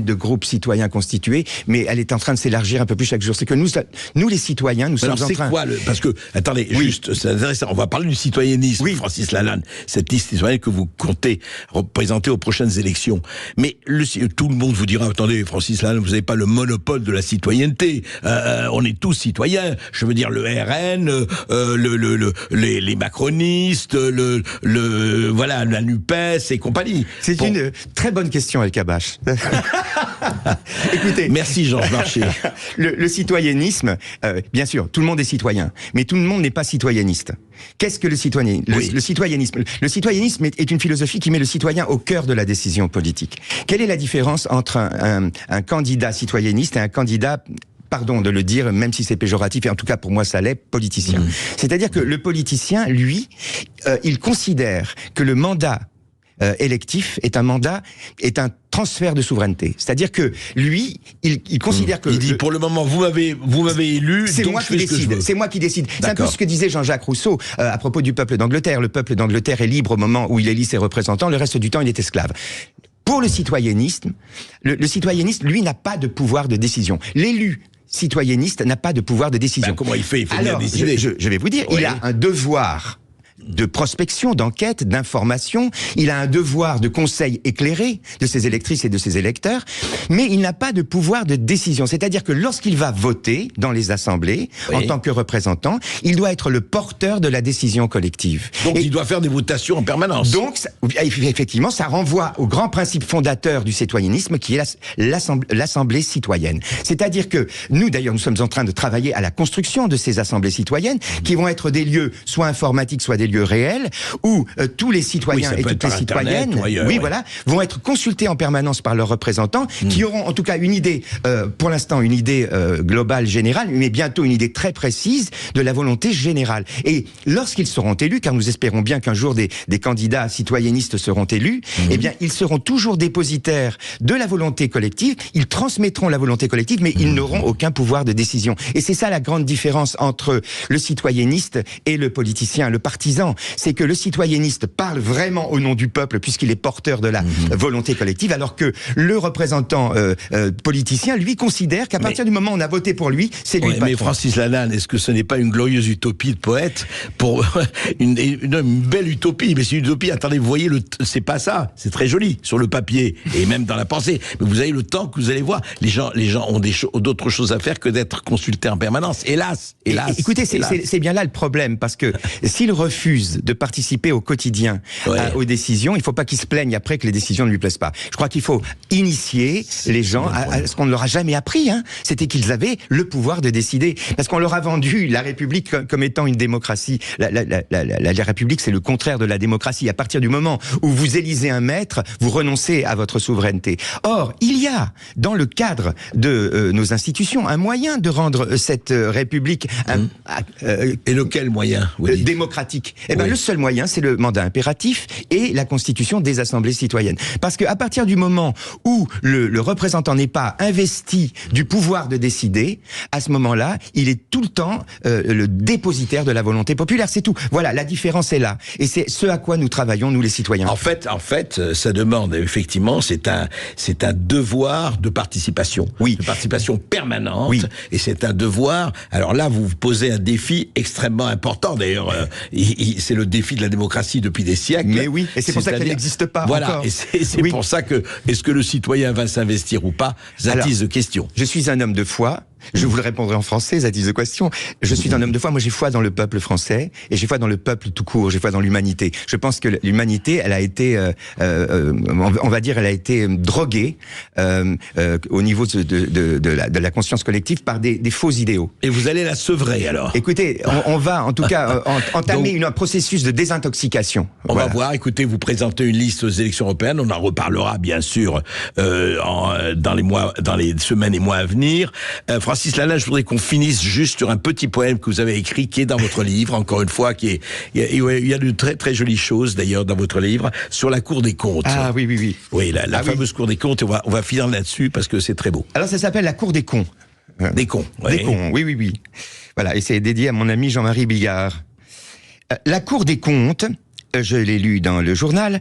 de groupes citoyens constitués, mais elle est en train de s'élargir un peu plus chaque jour. C'est que nous les citoyens, nous sommes en train... Quoi parce que, attendez, juste, c'est intéressant, on va parler du citoyennisme, Francis Lalanne, cette liste citoyenne que vous comptez représenter aux prochaines élections. Mais tout le monde vous dira, attendez, Francis Lalanne, vous n'avez pas le monopole de la citoyenneté. On est tous citoyens. Je veux dire, le RN, les macronistes, voilà, la NUPES et compagnie. C'est une très bonne question, El Kabbach. Écoutez. Merci, Georges Marchais. Le citoyennisme, bien sûr, tout le monde est citoyen, mais tout le monde n'est pas citoyenniste. Qu'est-ce que le citoyennisme? Le citoyennisme. Le citoyennisme est une philosophie qui met le citoyen au cœur de la décision politique. Quelle est la différence entre un candidat citoyenniste et un candidat, pardon de le dire, même si c'est péjoratif, et en tout cas pour moi ça l'est, politicien? C'est-à-dire que le politicien, lui, il considère que le mandat électif est un transfert de souveraineté. C'est-à-dire que lui, il considère que... Il dit, pour le moment, vous m'avez élu, c'est moi qui décide. C'est moi qui décide. C'est un peu ce que disait Jean-Jacques Rousseau à propos du peuple d'Angleterre. Le peuple d'Angleterre est libre au moment où il élit ses représentants, le reste du temps, il est esclave. Pour le citoyennisme, le citoyennisme, lui, n'a pas de pouvoir de décision. L'élu citoyenniste n'a pas de pouvoir de décision. Comment il fait? Il fait bien décider. Je vais vous dire, il a un devoir de prospection, d'enquête, d'information. Il a un devoir de conseil éclairé de ses électrices et de ses électeurs, mais il n'a pas de pouvoir de décision. C'est-à-dire que lorsqu'il va voter dans les assemblées, en tant que représentant, il doit être le porteur de la décision collective. Donc il doit faire des votations en permanence. Donc, effectivement, ça renvoie au grand principe fondateur du citoyennisme qui est l'assemblée citoyenne. C'est-à-dire que nous, d'ailleurs, nous sommes en train de travailler à la construction de ces assemblées citoyennes qui vont être des lieux soit informatiques, soit des lieux réels, où tous les citoyens et toutes les citoyennes vont être consultés en permanence par leurs représentants qui auront en tout cas une idée, pour l'instant une idée globale, générale, mais bientôt une idée très précise de la volonté générale. Et lorsqu'ils seront élus, car nous espérons bien qu'un jour des candidats citoyennistes seront élus, eh bien ils seront toujours dépositaires de la volonté collective, ils transmettront la volonté collective, mais ils n'auront aucun pouvoir de décision. Et c'est ça la grande différence entre le citoyenniste et le politicien, le partisan. C'est que le citoyenniste parle vraiment au nom du peuple puisqu'il est porteur de la volonté collective, alors que le représentant politicien, lui, considère qu'à partir du moment où on a voté pour lui, c'est lui le patron. Mais Francis Lalanne, est-ce que ce n'est pas une glorieuse utopie de poète pour une belle utopie? Mais c'est une utopie, attendez, vous voyez, c'est pas ça, c'est très joli sur le papier et même dans la pensée, mais vous avez le temps que vous allez voir, les gens ont d'autres choses à faire que d'être consultés en permanence, hélas. Écoutez, c'est bien là le problème, parce que s'il refuse de participer au quotidien aux décisions, il ne faut pas qu'il se plaigne après que les décisions ne lui plaisent pas. Je crois qu'il faut initier les gens à ce qu'on ne leur a jamais appris, c'était qu'ils avaient le pouvoir de décider, parce qu'on leur a vendu la République comme étant une démocratie. La République, c'est le contraire de la démocratie. À partir du moment où vous élisez un maître, vous renoncez à votre souveraineté. Or, il y a, dans le cadre de nos institutions, un moyen de rendre cette République et lequel moyen démocratique. Le seul moyen, c'est le mandat impératif et la constitution des assemblées citoyennes. Parce qu'à partir du moment où le représentant n'est pas investi du pouvoir de décider, à ce moment-là, il est tout le temps le dépositaire de la volonté populaire. C'est tout. Voilà, la différence est là. Et c'est ce à quoi nous travaillons, nous les citoyens. En fait, ça demande, effectivement, c'est un devoir de participation. Oui. De participation permanente. Oui. Et c'est un devoir. Alors là, vous posez un défi extrêmement important. D'ailleurs, c'est le défi de la démocratie depuis des siècles. Mais oui, et c'est pour ça qu'elle n'existe pas encore. Et c'est pour ça que, est-ce que le citoyen va s'investir ou pas, attise de question. Je suis un homme de foi. Je vous le répondrai en français, that is the question. Je suis un homme de foi, moi j'ai foi dans le peuple français, et j'ai foi dans le peuple tout court, j'ai foi dans l'humanité. Je pense que l'humanité, elle a été, on va dire, elle a été droguée au niveau de la conscience collective par des faux idéaux. Et vous allez la sevrer alors? Écoutez, on va en tout cas entamer un processus de désintoxication. On va voir, écoutez, vous présentez une liste aux élections européennes, on en reparlera bien sûr dans les semaines et mois à venir. Francis Lalanne, je voudrais qu'on finisse juste sur un petit poème que vous avez écrit, qui est dans votre livre, encore une fois, il y a de très très jolies choses d'ailleurs dans votre livre, sur la Cour des comptes. Ah oui. Oui, la fameuse Cour des comptes, on va finir là-dessus parce que c'est très beau. Alors ça s'appelle la Cour des cons. Des cons. Des cons, oui. Voilà, et c'est dédié à mon ami Jean-Marie Bigard. La Cour des comptes, je l'ai lu dans le journal,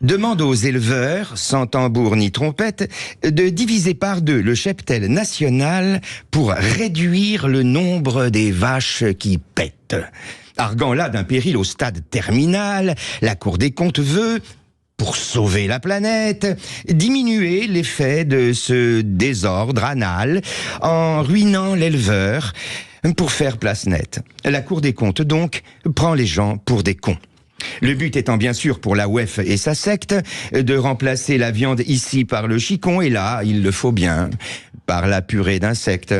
demande aux éleveurs, sans tambour ni trompette, de diviser par 2 le cheptel national pour réduire le nombre des vaches qui pètent. Arguant là d'un péril au stade terminal, la Cour des comptes veut, pour sauver la planète, diminuer l'effet de ce désordre anal en ruinant l'éleveur pour faire place nette. La Cour des comptes, donc, prend les gens pour des cons. Le but étant bien sûr pour la WEF et sa secte de remplacer la viande ici par le chicon et là, il le faut bien, par la purée d'insectes.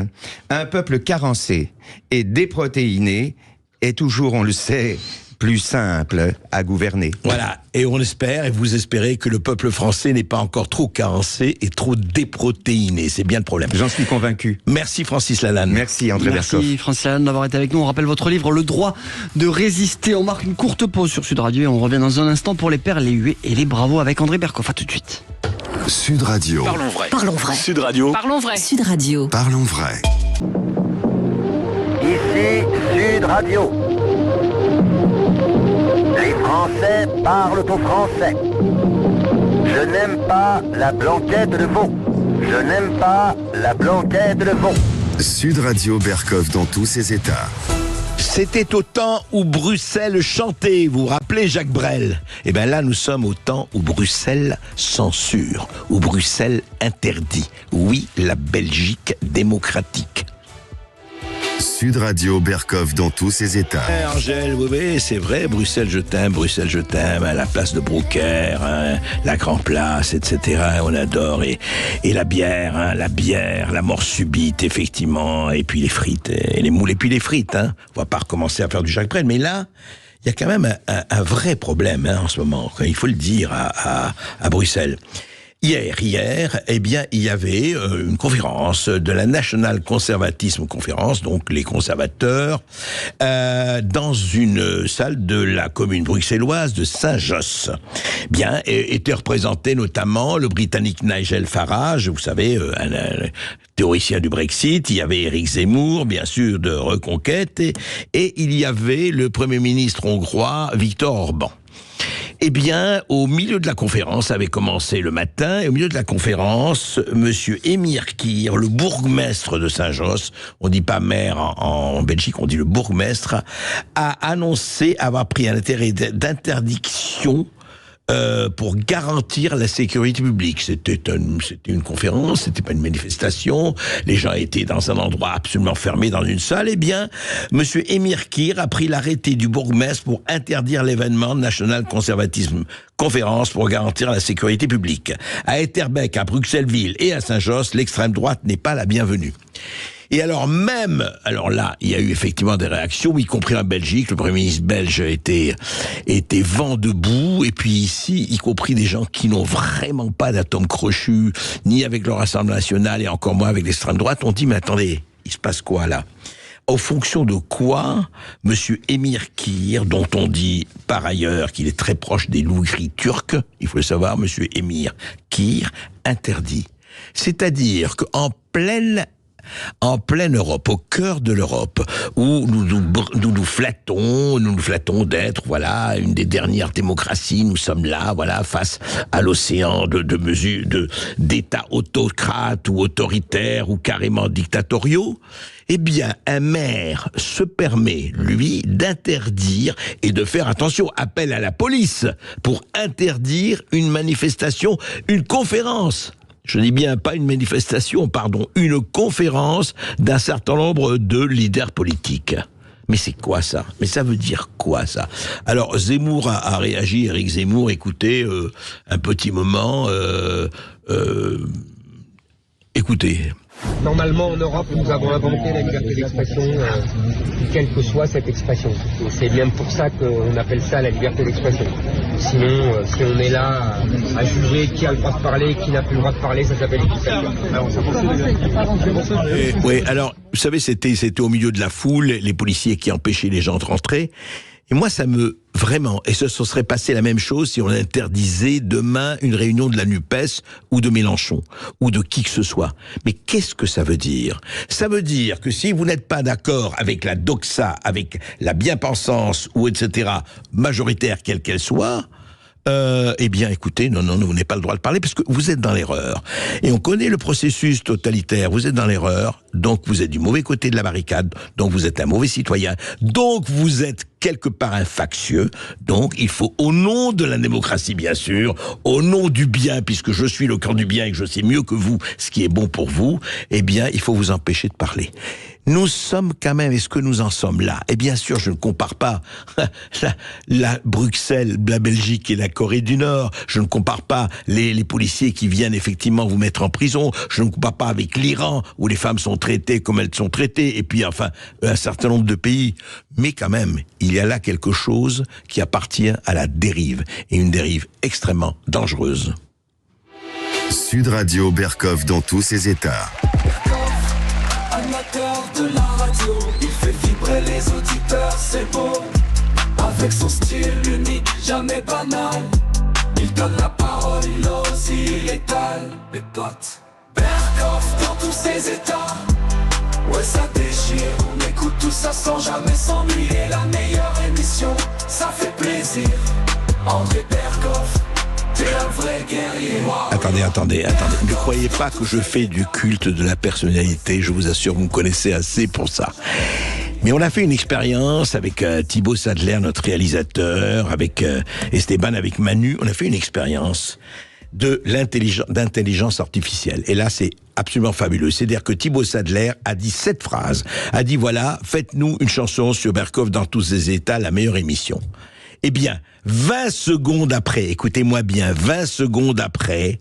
Un peuple carencé et déprotéiné est toujours, on le sait, plus simple à gouverner. Voilà, et on espère, et vous espérez, que le peuple français n'est pas encore trop carencé et trop déprotéiné. C'est bien le problème. J'en suis convaincu. Merci Francis Lalanne. Merci André Berkoff. Merci Francis Lalanne d'avoir été avec nous. On rappelle votre livre, Le droit de résister. On marque une courte pause sur Sud Radio et on revient dans un instant pour les perles, les huées et les bravos avec André Berkoff. À tout de suite. Sud Radio. Parlons vrai. Parlons vrai. Sud Radio. Parlons vrai. Sud Radio. Parlons vrai. Ici Sud Radio. Les Français parlent au français. Je n'aime pas la blanquette de veau. Je n'aime pas la blanquette de veau. Sud Radio Berkoff dans tous ses états. C'était au temps où Bruxelles chantait, vous vous rappelez Jacques Brel? Eh bien là, nous sommes au temps où Bruxelles censure, où Bruxelles interdit. Oui, la Belgique démocratique. Sud Radio Berkov dans tous ses états. Angèle, vous voyez, c'est vrai, Bruxelles je t'aime, à la place de Broucker, hein, la Grand Place, etc. On adore. Et la bière, la mort subite, effectivement, et puis les frites, et les moules, et puis les frites. Hein. On va pas recommencer à faire du Jacques Brel, mais là, il y a quand même un vrai problème hein, en ce moment, il faut le dire, à Bruxelles. Hier, eh bien, il y avait une conférence de la National Conservatism Conference, donc les conservateurs, dans une salle de la commune bruxelloise de Saint-Josse. Bien, était représenté notamment le Britannique Nigel Farage, vous savez, un théoricien du Brexit, il y avait Éric Zemmour, bien sûr, de Reconquête, et il y avait le Premier ministre hongrois, Viktor Orban. Eh bien, au milieu de la conférence, avait commencé le matin, et au milieu de la conférence, monsieur Emir Kir, le bourgmestre de Saint-Josse, on dit pas maire en Belgique, on dit le bourgmestre, a annoncé avoir pris un intérêt d'interdiction pour garantir la sécurité publique. C'était une conférence, c'était pas une manifestation. Les gens étaient dans un endroit absolument fermé dans une salle. Eh bien, monsieur Emir Kir a pris l'arrêté du bourgmestre pour interdire l'événement National Conservatism Conférence pour garantir la sécurité publique. À Etterbeek, à Bruxelles-Ville et à Saint-Josse, l'extrême droite n'est pas la bienvenue. Et alors là, il y a eu effectivement des réactions, y compris en Belgique. Le Premier ministre belge était vent debout. Et puis ici, y compris des gens qui n'ont vraiment pas d'atome crochu, ni avec le Rassemblement national et encore moins avec l'extrême droite, ont dit, mais attendez, il se passe quoi là ? En fonction de quoi, monsieur Emir Kir, dont on dit par ailleurs qu'il est très proche des loups gris turcs, il faut le savoir, monsieur Emir Kir interdit. C'est-à-dire qu'en pleine Europe, au cœur de l'Europe, où nous flattons d'être, voilà, une des dernières démocraties, nous sommes là, voilà, face à l'océan d'États autocrates ou autoritaires ou carrément dictatoriaux, eh bien, un maire se permet, lui, d'interdire et de faire, attention, appel à la police pour interdire une manifestation, une conférence. Je dis bien pas une manifestation, pardon, une conférence d'un certain nombre de leaders politiques. Mais c'est quoi ça ? Mais ça veut dire quoi ça ? Alors Zemmour a réagi, Éric Zemmour, écoutez, un petit moment, écoutez. Normalement, en Europe, nous avons inventé la liberté d'expression, quelle que soit cette expression. Et c'est bien pour ça qu'on appelle ça la liberté d'expression. Sinon, si on est là à juger qui a le droit de parler, qui n'a plus le droit de parler, ça s'appelle une dictature. Oui, alors, vous savez, c'était au milieu de la foule, les policiers qui empêchaient les gens de rentrer. Et moi, vraiment, et ce serait passé la même chose si on interdisait demain une réunion de la NUPES ou de Mélenchon, ou de qui que ce soit. Mais qu'est-ce que ça veut dire ? Ça veut dire que si vous n'êtes pas d'accord avec la doxa, avec la bien-pensance, ou etc., majoritaire quelle qu'elle soit, eh bien, écoutez, non, vous n'avez pas le droit de parler parce que vous êtes dans l'erreur. Et on connaît le processus totalitaire. Vous êtes dans l'erreur, donc vous êtes du mauvais côté de la barricade, donc vous êtes un mauvais citoyen, donc vous êtes quelque part un factieux. Donc il faut, au nom de la démocratie, bien sûr, au nom du bien, puisque je suis le camp du bien et que je sais mieux que vous ce qui est bon pour vous, eh bien, il faut vous empêcher de parler. Nous sommes quand même, est-ce que nous en sommes là ? Et bien sûr, je ne compare pas la Bruxelles, la Belgique et la Corée du Nord. Je ne compare pas les policiers qui viennent effectivement vous mettre en prison. Je ne compare pas avec l'Iran, où les femmes sont traitées comme elles sont traitées. Et puis, enfin, un certain nombre de pays. Mais quand même, il y a là quelque chose qui appartient à la dérive. Et une dérive extrêmement dangereuse. Sud Radio Berkov dans tous ses états. Amateur de la radio, il fait vibrer les auditeurs, c'est beau. Avec son style unique, jamais banal, il donne la parole, il ose, il étale les potes. Berkov dans tous ses états, ouais ça déchire. On écoute tout ça sans jamais s'ennuyer. La meilleure émission, ça fait plaisir. André Berkov, t'es un vrai guerrier. Attendez. Ne croyez pas que je fais du culte de la personnalité. Je vous assure, vous me connaissez assez pour ça. Mais on a fait une expérience avec Thibaut Sadler, notre réalisateur, avec Esteban, avec Manu. On a fait une expérience d'intelligence artificielle. Et là, c'est absolument fabuleux. C'est-à-dire que Thibaut Sadler a dit 7 phrases. A dit, voilà, faites-nous une chanson sur Berkoff dans tous ses états, la meilleure émission. Eh bien, 20 secondes après, écoutez-moi bien, 20 secondes après,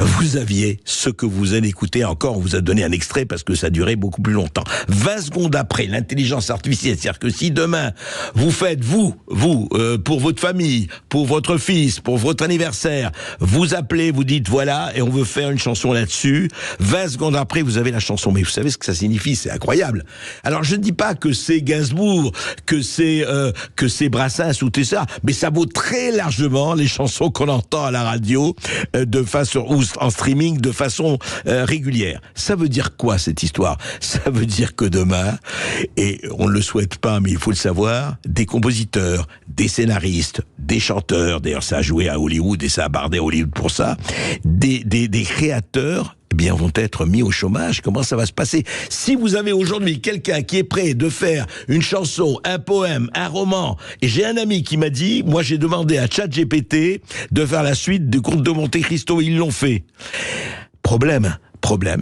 vous aviez ce que vous allez écouter encore, on vous a donné un extrait parce que ça durait beaucoup plus longtemps. 20 secondes après, l'intelligence artificielle, c'est-à-dire que si demain, vous faites, pour votre famille, pour votre fils, pour votre anniversaire, vous appelez, vous dites voilà, et on veut faire une chanson là-dessus, 20 secondes après, vous avez la chanson. Mais vous savez ce que ça signifie, c'est incroyable. Alors je ne dis pas que c'est Gainsbourg, que c'est Brassens ou tout ça, mais ça vaut très largement les chansons qu'on entend à la radio de façon ou en streaming de façon régulière. Ça veut dire quoi cette histoire? Ça veut dire que demain, et on ne le souhaite pas mais il faut le savoir, des compositeurs, des scénaristes, des chanteurs, d'ailleurs ça a joué à Hollywood et ça a bardé Hollywood pour ça, des créateurs bien vont être mis au chômage. Comment ça va se passer? Si vous avez aujourd'hui quelqu'un qui est prêt de faire une chanson, un poème, un roman, et j'ai un ami qui m'a dit, moi j'ai demandé à ChatGPT de faire la suite du Comte de Monte Cristo, ils l'ont fait. Problème.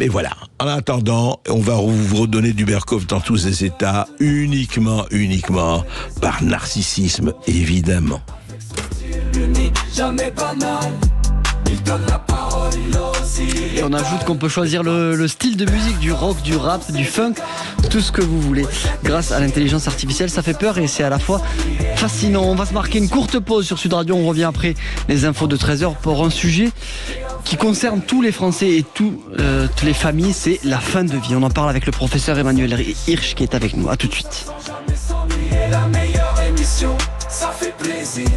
Et voilà. En attendant, on va vous redonner du Berkoff dans tous ses états, uniquement par narcissisme, évidemment. Jamais banal. Il donne la parole, il aussi. Et on ajoute qu'on peut choisir le style de musique, du rock, du rap, du funk, tout ce que vous voulez. Grâce à l'intelligence artificielle, ça fait peur et c'est à la fois fascinant. On va se marquer une courte pause sur Sud Radio. On revient après les infos de 13h pour un sujet qui concerne tous les Français et toutes les familles, c'est la fin de vie. On en parle avec le professeur Emmanuel Hirsch qui est avec nous. À tout de suite. La meilleure émission, ça fait plaisir.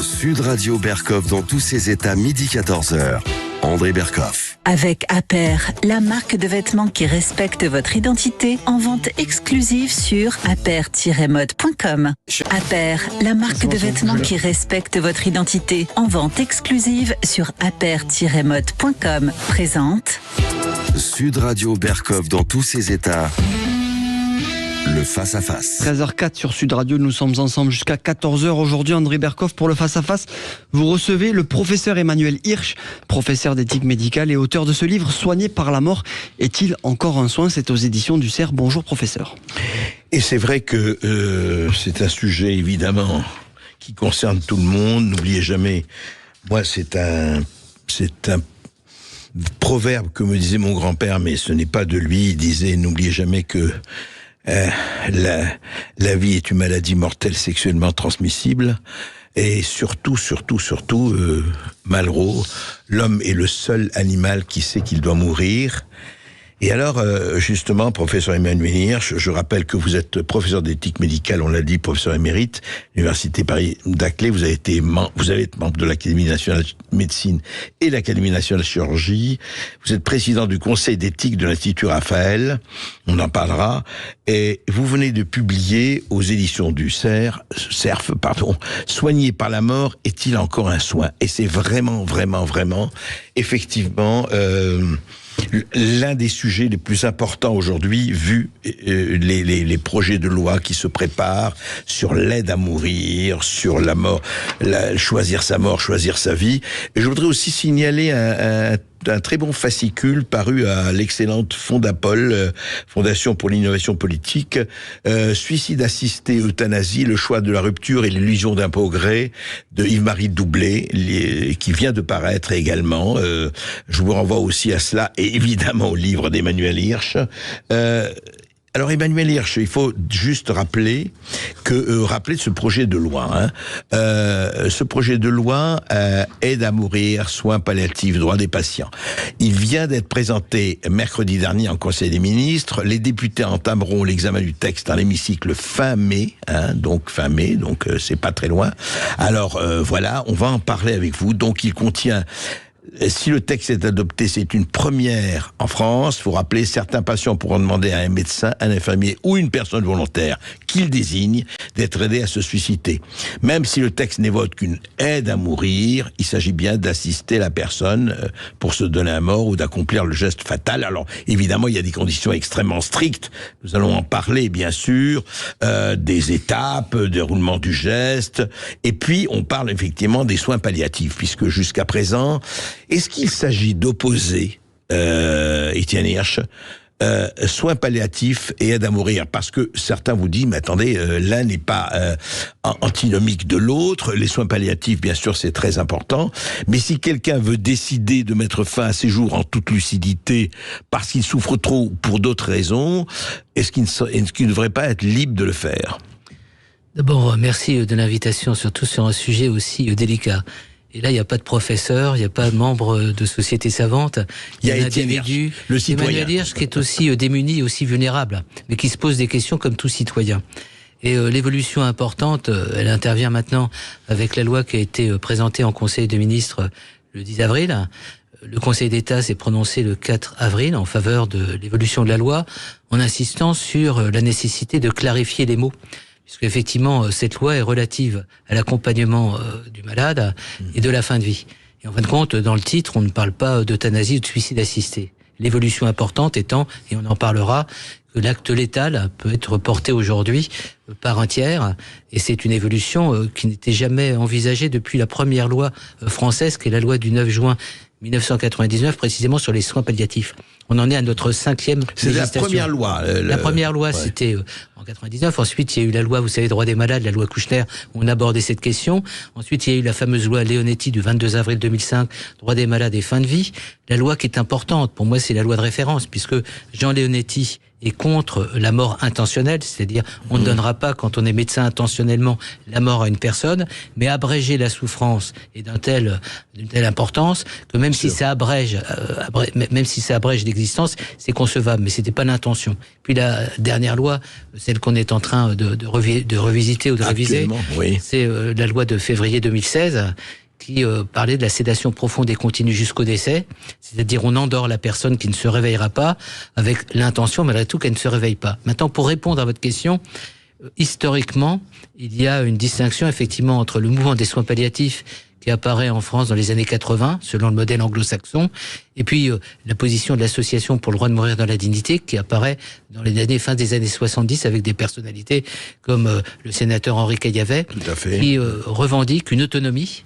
Sud Radio Berkoff dans tous ses états, midi 14h. André Berkoff. Avec Aper, la marque de vêtements qui respecte votre identité, en vente exclusive sur aper-mode.com. Aper, la marque de vêtements qui respecte votre identité, en vente exclusive sur aper-mode.com. Présente Sud Radio Berkoff dans tous ses états. Le face-à-face. 13h04 sur Sud Radio, nous sommes ensemble jusqu'à 14h. Aujourd'hui, André Berkoff, pour le face-à-face, vous recevez le professeur Emmanuel Hirsch, professeur d'éthique médicale et auteur de ce livre « Soigné par la mort, est-il encore un soin ?» C'est aux éditions du CERF. Bonjour professeur. Et c'est vrai que c'est un sujet évidemment qui concerne tout le monde. N'oubliez jamais, moi c'est un proverbe que me disait mon grand-père, mais ce n'est pas de lui. Il disait, n'oubliez jamais que la vie est une maladie mortelle sexuellement transmissible. Et surtout, Malraux, l'homme est le seul animal qui sait qu'il doit mourir. Et alors, justement, professeur Emmanuel Hirsch, je rappelle que vous êtes professeur d'éthique médicale, on l'a dit, professeur émérite, Université Paris-Saclay, vous avez été membre de l'Académie nationale de médecine et l'Académie nationale de chirurgie, vous êtes président du conseil d'éthique de l'Institut Raphaël, on en parlera, et vous venez de publier aux éditions du CERF, Soigné par la mort, est-il encore un soin? Et c'est vraiment, effectivement, l'un des sujets les plus importants aujourd'hui, vu les projets de loi qui se préparent sur l'aide à mourir, sur la mort, choisir sa mort, choisir sa vie. Et je voudrais aussi signaler un très bon fascicule paru à l'excellente Fondapol, Fondation pour l'innovation politique, Suicide assisté, euthanasie, le choix de la rupture et l'illusion d'un progrès, de Yves-Marie Doublé, qui vient de paraître également. Je vous renvoie aussi à cela et évidemment au livre d'Emmanuel Hirsch. Alors Emmanuel Hirsch, il faut juste rappeler de ce projet de loi. Ce projet de loi aide à mourir, soins palliatifs, droits des patients. Il vient d'être présenté mercredi dernier en Conseil des ministres. Les députés entameront l'examen du texte dans l'hémicycle fin mai, donc c'est pas très loin. Alors voilà, on va en parler avec vous. Donc il contient Si le texte est adopté, c'est une première en France. Il faut rappeler, certains patients pourront demander à un médecin, un infirmier ou une personne volontaire qu'il désigne d'être aidé à se susciter. Même si le texte n'évoque qu'une aide à mourir, il s'agit bien d'assister la personne pour se donner à mort ou d'accomplir le geste fatal. Alors, évidemment, il y a des conditions extrêmement strictes. Nous allons en parler, bien sûr, des étapes, déroulement du geste. Et puis, on parle effectivement des soins palliatifs, puisque jusqu'à présent, est-ce qu'il s'agit d'opposer, Étienne Hirsch, soins palliatifs et aide à mourir? Parce que certains vous disent, mais attendez, l'un n'est pas antinomique de l'autre. Les soins palliatifs, bien sûr, c'est très important. Mais si quelqu'un veut décider de mettre fin à ses jours en toute lucidité parce qu'il souffre trop ou pour d'autres raisons, est-ce qu'il ne devrait pas être libre de le faire? D'abord, merci de l'invitation, surtout sur un sujet aussi délicat. Et là, il n'y a pas de professeur, il n'y a pas de membre de société savante. Il y a un individu, le citoyen. Emmanuel Hirsch, qui est aussi démuni, aussi vulnérable, mais qui se pose des questions comme tout citoyen. Et l'évolution importante, elle intervient maintenant avec la loi qui a été présentée en Conseil des ministres le 10 avril. Le Conseil d'État s'est prononcé le 4 avril en faveur de l'évolution de la loi, en insistant sur la nécessité de clarifier les mots. Puisque effectivement, cette loi est relative à l'accompagnement du malade et de la fin de vie. Et en fin de compte, dans le titre, on ne parle pas d'euthanasie ou de suicide assisté. L'évolution importante étant, et on en parlera, que l'acte létal peut être porté aujourd'hui par un tiers, et c'est une évolution qui n'était jamais envisagée depuis la première loi française, qui est la loi du 9 juin 1999, précisément sur les soins palliatifs. On en est à notre 5e législation. C'est la première loi. La première loi, c'était en 99. Ensuite, il y a eu la loi, vous savez, droit des malades, la loi Kouchner, où on abordait cette question. Ensuite, il y a eu la fameuse loi Leonetti du 22 avril 2005, droit des malades et fin de vie. La loi qui est importante, pour moi, c'est la loi de référence, puisque Jean Leonetti est contre la mort intentionnelle, c'est-à-dire on ne donnera pas, quand on est médecin intentionnellement, la mort à une personne, mais abréger la souffrance est d'une telle importance que même si ça abrège l'existence, c'est concevable, mais c'était pas l'intention. Puis la dernière loi, celle qu'on est en train de revisiter ou de réviser, oui. C'est la loi de février 2016, qui parlait de la sédation profonde et continue jusqu'au décès, c'est-à-dire on endort la personne qui ne se réveillera pas, avec l'intention malgré tout qu'elle ne se réveille pas. Maintenant, pour répondre à votre question, historiquement, il y a une distinction effectivement entre le mouvement des soins palliatifs qui apparaît en France dans les années 80, selon le modèle anglo-saxon, et puis la position de l'Association pour le droit de mourir dans la dignité, qui apparaît dans les années fin des années 70, avec des personnalités comme le sénateur Henri Caillavet, qui revendique une autonomie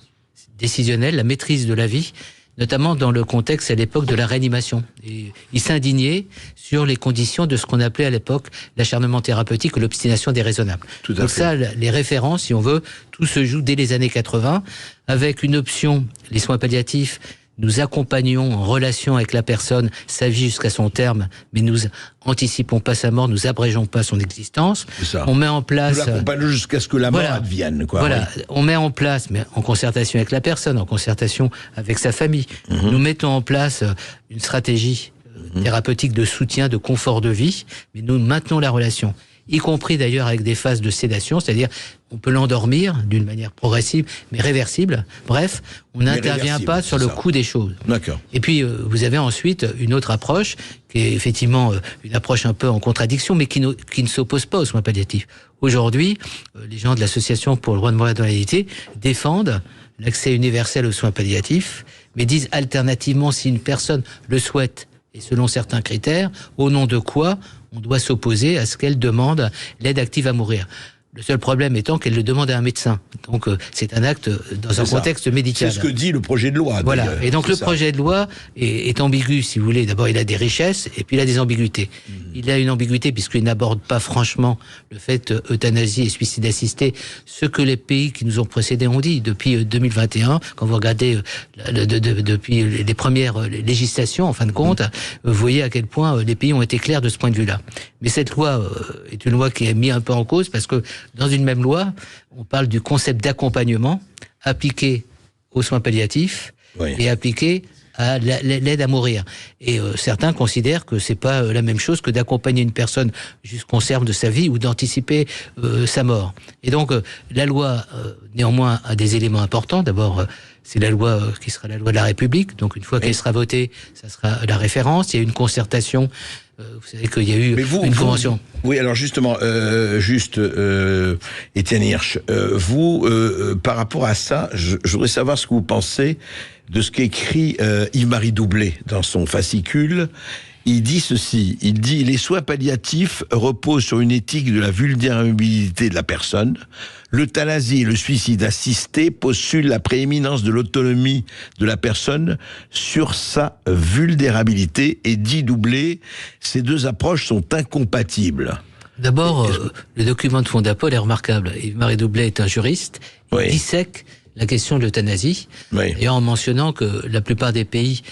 décisionnelle, la maîtrise de la vie, notamment dans le contexte à l'époque de la réanimation. Et il s'indignait sur les conditions de ce qu'on appelait à l'époque l'acharnement thérapeutique ou l'obstination déraisonnable. Donc ça, les références, si on veut, tout se joue dès les années 80, avec une option, les soins palliatifs. Nous accompagnons en relation avec la personne sa vie jusqu'à son terme, mais nous anticipons pas sa mort, nous abrégeons pas son existence. On met en place... Nous l'accompagnons jusqu'à ce que la mort advienne. Voilà, on met en place, mais en concertation avec la personne, en concertation avec sa famille. Nous mettons en place une stratégie thérapeutique de soutien, de confort de vie, mais nous maintenons la relation, y compris d'ailleurs avec des phases de sédation, c'est-à-dire on peut l'endormir d'une manière progressive, mais réversible. Bref, on n'intervient pas sur le coût des choses. D'accord. Et puis, vous avez ensuite une autre approche, qui est effectivement une approche un peu en contradiction, mais qui ne s'oppose pas aux soins palliatifs. Aujourd'hui, les gens de l'Association pour le droit de mourir dans la dignité défendent l'accès universel aux soins palliatifs, mais disent alternativement, si une personne le souhaite, et selon certains critères, au nom de quoi on doit s'opposer à ce qu'elle demande l'aide active à mourir. Le seul problème étant qu'elle le demande à un médecin. Donc c'est un acte dans un contexte médical. C'est ce que dit le projet de loi. Voilà. Et donc le projet de loi est ambigu, si vous voulez. D'abord, il a des richesses et puis il a des ambiguïtés. Il a une ambiguïté puisqu'il n'aborde pas franchement le fait euthanasie et suicide assisté, ce que les pays qui nous ont précédés ont dit depuis 2021. Quand vous regardez depuis les premières législations, en fin de compte, vous voyez à quel point les pays ont été clairs de ce point de vue-là. Mais cette loi est une loi qui est mise un peu en cause parce que dans une même loi, on parle du concept d'accompagnement appliqué aux soins palliatifs et appliqué à l'aide à mourir. Et certains considèrent que c'est pas la même chose que d'accompagner une personne jusqu'au terme de sa vie ou d'anticiper sa mort. Et donc la loi néanmoins a des éléments importants. D'abord, c'est la loi qui sera la loi de la République. Donc une fois qu'elle sera votée, ça sera la référence. Il y a une concertation. Vous savez qu'il y a eu une convention. Oui, alors justement, Étienne Hirsch, par rapport à ça, je voudrais savoir ce que vous pensez de ce qu'écrit Yves-Marie Doublet dans son fascicule. Il dit ceci, il dit « Les soins palliatifs reposent sur une éthique de la vulnérabilité de la personne. L'euthanasie et le suicide assisté postulent la prééminence de l'autonomie de la personne sur sa vulnérabilité. » Et dit Doublet, ces deux approches sont incompatibles. D'abord, le document de Fondapol est remarquable. Yves-Marie Doublet est un juriste, il dissèque la question de l'euthanasie, et en mentionnant que la plupart des pays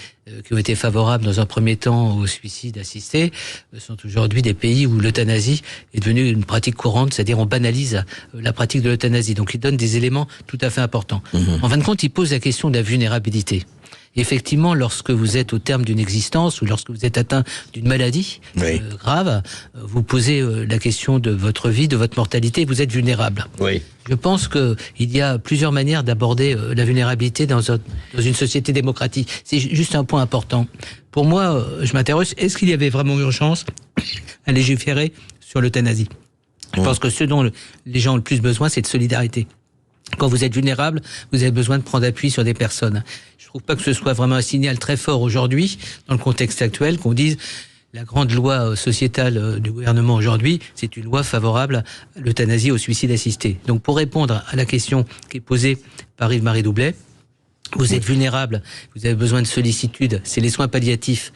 qui ont été favorables dans un premier temps au suicide assisté sont aujourd'hui des pays où l'euthanasie est devenue une pratique courante, c'est-à-dire on banalise la pratique de l'euthanasie. Donc il donne des éléments tout à fait importants. En fin de compte, il pose la question de la vulnérabilité. Effectivement, lorsque vous êtes au terme d'une existence ou lorsque vous êtes atteint d'une maladie grave, vous posez la question de votre vie, de votre mortalité, et vous êtes vulnérable. Oui. Je pense qu'il y a plusieurs manières d'aborder la vulnérabilité dans une société démocratique. C'est juste un point important. Pour moi, je m'interroge, est-ce qu'il y avait vraiment urgence à légiférer sur l'euthanasie ? Je pense que ce dont les gens ont le plus besoin, c'est de solidarité. Quand vous êtes vulnérable, vous avez besoin de prendre appui sur des personnes. Je trouve pas que ce soit vraiment un signal très fort aujourd'hui, dans le contexte actuel, qu'on dise la grande loi sociétale du gouvernement aujourd'hui, c'est une loi favorable à l'euthanasie, au suicide assisté. Donc pour répondre à la question qui est posée par Yves-Marie Doublet, vous êtes vulnérable, vous avez besoin de sollicitude, c'est les soins palliatifs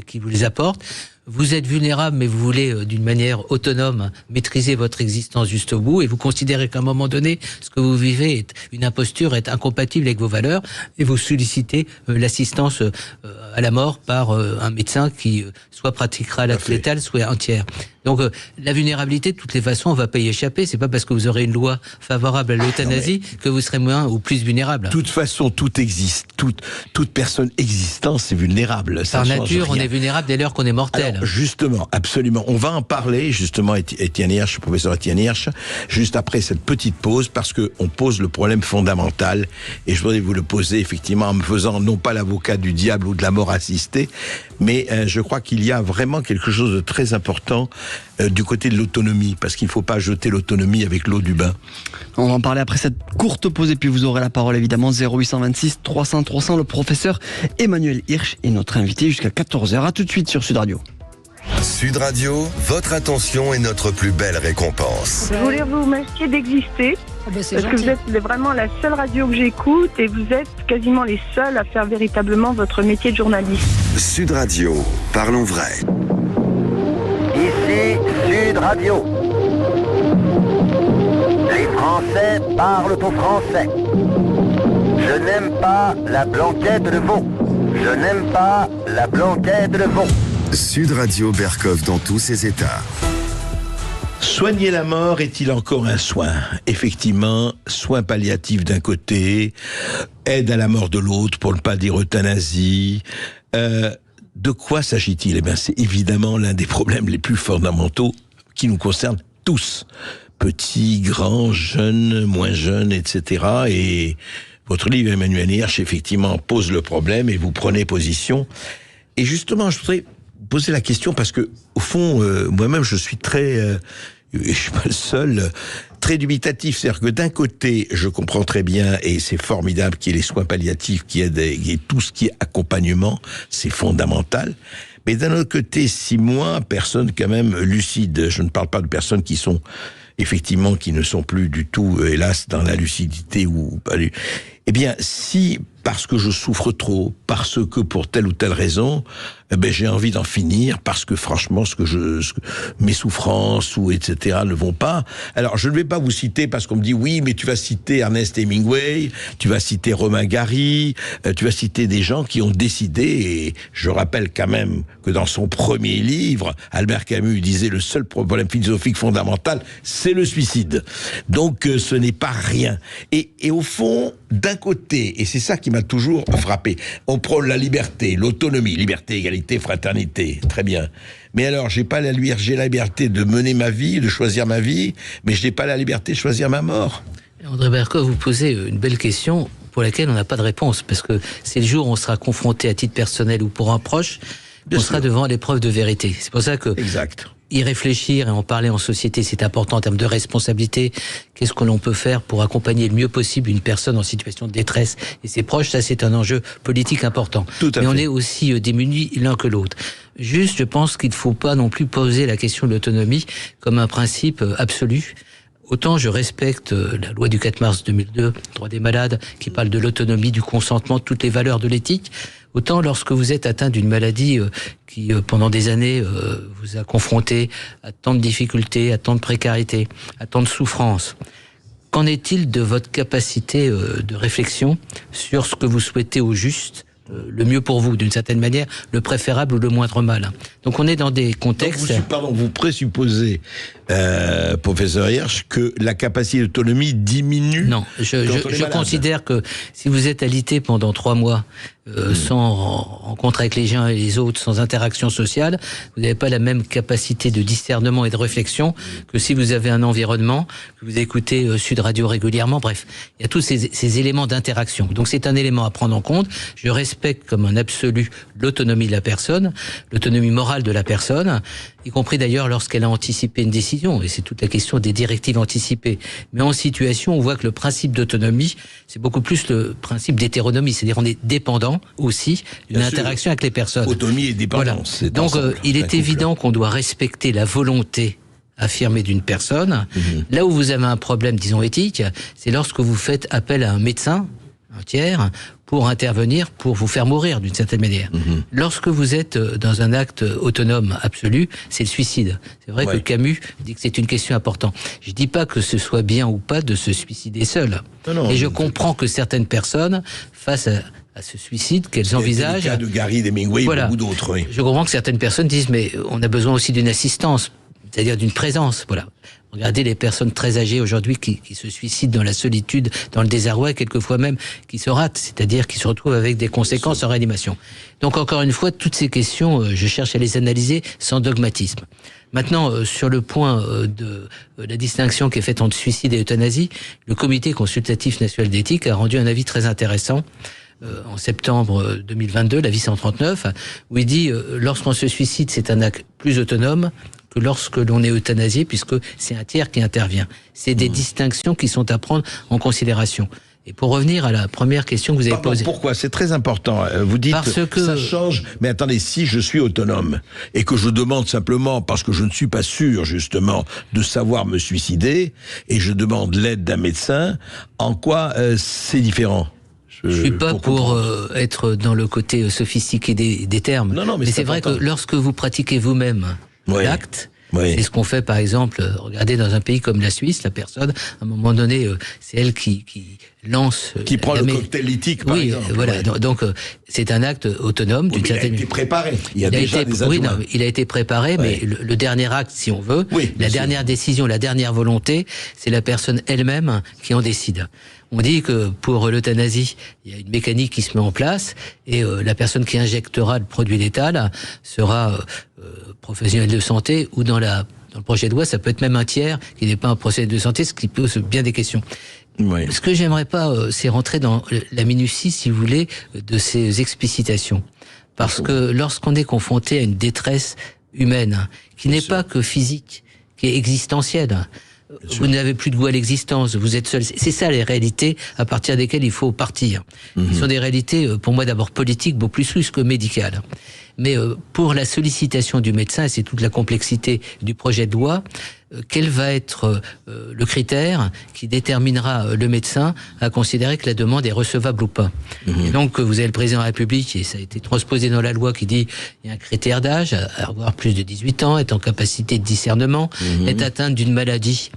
qui vous les apportent. Vous êtes vulnérable, mais vous voulez, d'une manière autonome, maîtriser votre existence jusqu'au bout, et vous considérez qu'à un moment donné, ce que vous vivez est une imposture, est incompatible avec vos valeurs, et vous sollicitez l'assistance à la mort par un médecin qui soit pratiquera l'acte létal, soit entière. Donc la vulnérabilité, de toutes les façons, on va pas y échapper. C'est pas parce que vous aurez une loi favorable à l'euthanasie que vous serez moins ou plus vulnérable. De toute façon, tout existe. Toute personne existante, c'est vulnérable. Par nature, on est vulnérable dès lors qu'on est mortel. Alors, justement, absolument. On va en parler, justement, Étienne Hirsch, professeur Étienne Hirsch, juste après cette petite pause, parce que on pose le problème fondamental, et je voudrais vous le poser, effectivement, en me faisant non pas l'avocat du diable ou de la mort assistée, mais je crois qu'il y a vraiment quelque chose de très important du côté de l'autonomie, parce qu'il ne faut pas jeter l'autonomie avec l'eau du bain. On va en parler après cette courte pause, et puis vous aurez la parole évidemment. 0826 300 300, le professeur Emmanuel Hirsch est notre invité jusqu'à 14h. À tout de suite sur Sud Radio. Sud Radio, votre attention est notre plus belle récompense. Je voulais vous remercier d'exister, parce que vous êtes vraiment la seule radio que j'écoute, et vous êtes quasiment les seuls à faire véritablement votre métier de journaliste. Sud Radio, parlons vrai. Ici Sud Radio. Les Français parlent au français. Je n'aime pas la blanquette de veau. Je n'aime pas la blanquette de veau. Sud Radio Berkov dans tous ses états. Soigner la mort est-il encore un soin ? Effectivement, soins palliatifs d'un côté, aide à la mort de l'autre, pour ne pas dire euthanasie. De quoi s'agit-il ? Eh bien, c'est évidemment l'un des problèmes les plus fondamentaux qui nous concernent tous. Petits, grands, jeunes, moins jeunes, etc. Et votre livre, Emmanuel Hirsch, effectivement, pose le problème et vous prenez position. Et justement, je voudrais poser la question parce que, au fond, moi-même, je suis très... je suis pas le seul, très dubitatif. C'est-à-dire que d'un côté, je comprends très bien, et c'est formidable qu'il y ait les soins palliatifs, qu'il y ait tout ce qui est accompagnement, c'est fondamental. Mais d'un autre côté, si moi, personne quand même lucide, je ne parle pas de personnes qui sont effectivement, qui ne sont plus du tout, hélas, dans la lucidité ou pas. Eh bien, si parce que je souffre trop, parce que pour telle ou telle raison, eh ben j'ai envie d'en finir, parce que franchement, mes souffrances ou etc. ne vont pas. Alors, je ne vais pas vous citer parce qu'on me dit oui, mais tu vas citer Ernest Hemingway, tu vas citer Romain Gary, tu vas citer des gens qui ont décidé. Et je rappelle quand même que dans son premier livre, Albert Camus disait le seul problème philosophique fondamental, c'est le suicide. Donc, ce n'est pas rien. Et au fond, d'un côté, et c'est ça qui m'a m'a toujours frappé. On prône la liberté, l'autonomie, liberté, égalité, fraternité, très bien. Mais alors, j'ai la liberté de mener ma vie, de choisir ma vie, mais je n'ai pas la liberté de choisir ma mort. André Berkoff, vous posez une belle question pour laquelle on n'a pas de réponse, parce que c'est le jour où on sera confronté à titre personnel ou pour un proche, on sera devant l'épreuve de vérité. C'est pour ça que y réfléchir et en parler en société, c'est important en termes de responsabilité. Qu'est-ce que l'on peut faire pour accompagner le mieux possible une personne en situation de détresse et ses proches? Ça, c'est un enjeu politique important. Mais on est aussi démunis l'un que l'autre. Juste, je pense qu'il ne faut pas non plus poser la question de l'autonomie comme un principe absolu. Autant je respecte la loi du 4 mars 2002, droit des malades, qui parle de l'autonomie, du consentement, toutes les valeurs de l'éthique, autant lorsque vous êtes atteint d'une maladie qui, pendant des années, vous a confronté à tant de difficultés, à tant de précarité, à tant de souffrances. Qu'en est-il de votre capacité de réflexion sur ce que vous souhaitez au juste, le mieux pour vous, d'une certaine manière, le préférable ou le moindre mal? Donc on est dans des contextes... Vous présupposez, professeur Hirsch, que la capacité d'autonomie diminue? Non, je considère que si vous êtes alité pendant 3 mois, sans rencontre avec les uns et les autres, sans interaction sociale, vous n'avez pas la même capacité de discernement et de réflexion que si vous avez un environnement, que vous écoutez Sud Radio régulièrement. Bref, il y a tous ces éléments d'interaction. Donc c'est un élément à prendre en compte. Je respecte comme un absolu l'autonomie de la personne, l'autonomie morale de la personne, y compris d'ailleurs lorsqu'elle a anticipé une décision. Et c'est toute la question des directives anticipées. Mais en situation, on voit que le principe d'autonomie, c'est beaucoup plus le principe d'hétéronomie. C'est-à-dire on est dépendant aussi d'une interaction avec les personnes. Autonomie et dépendance. Voilà. Donc il est évident qu'on doit respecter la volonté affirmée d'une personne. Là où vous avez un problème, disons, éthique, c'est lorsque vous faites appel à un médecin, un tiers, pour intervenir, pour vous faire mourir d'une certaine manière. Lorsque vous êtes dans un acte autonome absolu, c'est le suicide. C'est vrai que Camus dit que c'est une question importante. Je dis pas que ce soit bien ou pas de se suicider seul. Et je comprends que certaines personnes, face à ce suicide qu'elles envisagent... C'est le cas de Gary Hemingway et beaucoup d'autres. Je comprends que certaines personnes disent, mais on a besoin aussi d'une assistance, c'est-à-dire d'une présence, voilà. Regardez les personnes très âgées aujourd'hui qui se suicident dans la solitude, dans le désarroi, quelquefois même qui se ratent, c'est-à-dire qui se retrouvent avec des conséquences en réanimation. Donc encore une fois, toutes ces questions, je cherche à les analyser sans dogmatisme. Maintenant, sur le point de la distinction qui est faite entre suicide et euthanasie, le Comité consultatif national d'éthique a rendu un avis très intéressant en septembre 2022, l'avis 139, où il dit lorsqu'on se suicide, c'est un acte plus autonome que lorsque l'on est euthanasié, puisque c'est un tiers qui intervient. C'est des distinctions qui sont à prendre en considération. Et pour revenir à la première question que vous avez posée... Pourquoi? C'est très important. Vous dites que ça change. Mais attendez, si je suis autonome et que je demande simplement, parce que je ne suis pas sûr, justement, de savoir me suicider, et je demande l'aide d'un médecin, en quoi c'est différent? Je suis pas pour être dans le côté sophistiqué des termes. Non, mais c'est vrai que lorsque vous pratiquez vous-même l'acte, c'est ce qu'on fait par exemple, regardez dans un pays comme la Suisse, la personne, à un moment donné, c'est elle qui lance... Qui prend le cocktail lithique, par exemple. Voilà. Donc, c'est un acte autonome. Il a été préparé. Il a été préparé, mais le dernier acte, si on veut, la dernière décision, la dernière volonté, c'est la personne elle-même qui en décide. On dit que pour l'euthanasie, il y a une mécanique qui se met en place et la personne qui injectera le produit létal sera professionnel de santé ou dans le projet de loi, ça peut être même un tiers qui n'est pas un professionnel de santé, ce qui pose bien des questions. Ce que j'aimerais pas, c'est rentrer dans la minutie, si vous voulez, de ces explicitations. Parce que lorsqu'on est confronté à une détresse humaine, qui n'est pas que physique, qui est existentielle, vous n'avez plus de goût à l'existence, vous êtes seul. C'est ça les réalités à partir desquelles il faut partir. Ils sont des réalités, pour moi, d'abord politiques, beaucoup plus que médicales. Mais pour la sollicitation du médecin, et c'est toute la complexité du projet de loi, quel va être le critère qui déterminera le médecin à considérer que la demande est recevable ou pas. Et donc, vous avez le président de la République, et ça a été transposé dans la loi, qui dit il y a un critère d'âge, avoir plus de 18 ans, être en capacité de discernement, être atteint d'une maladie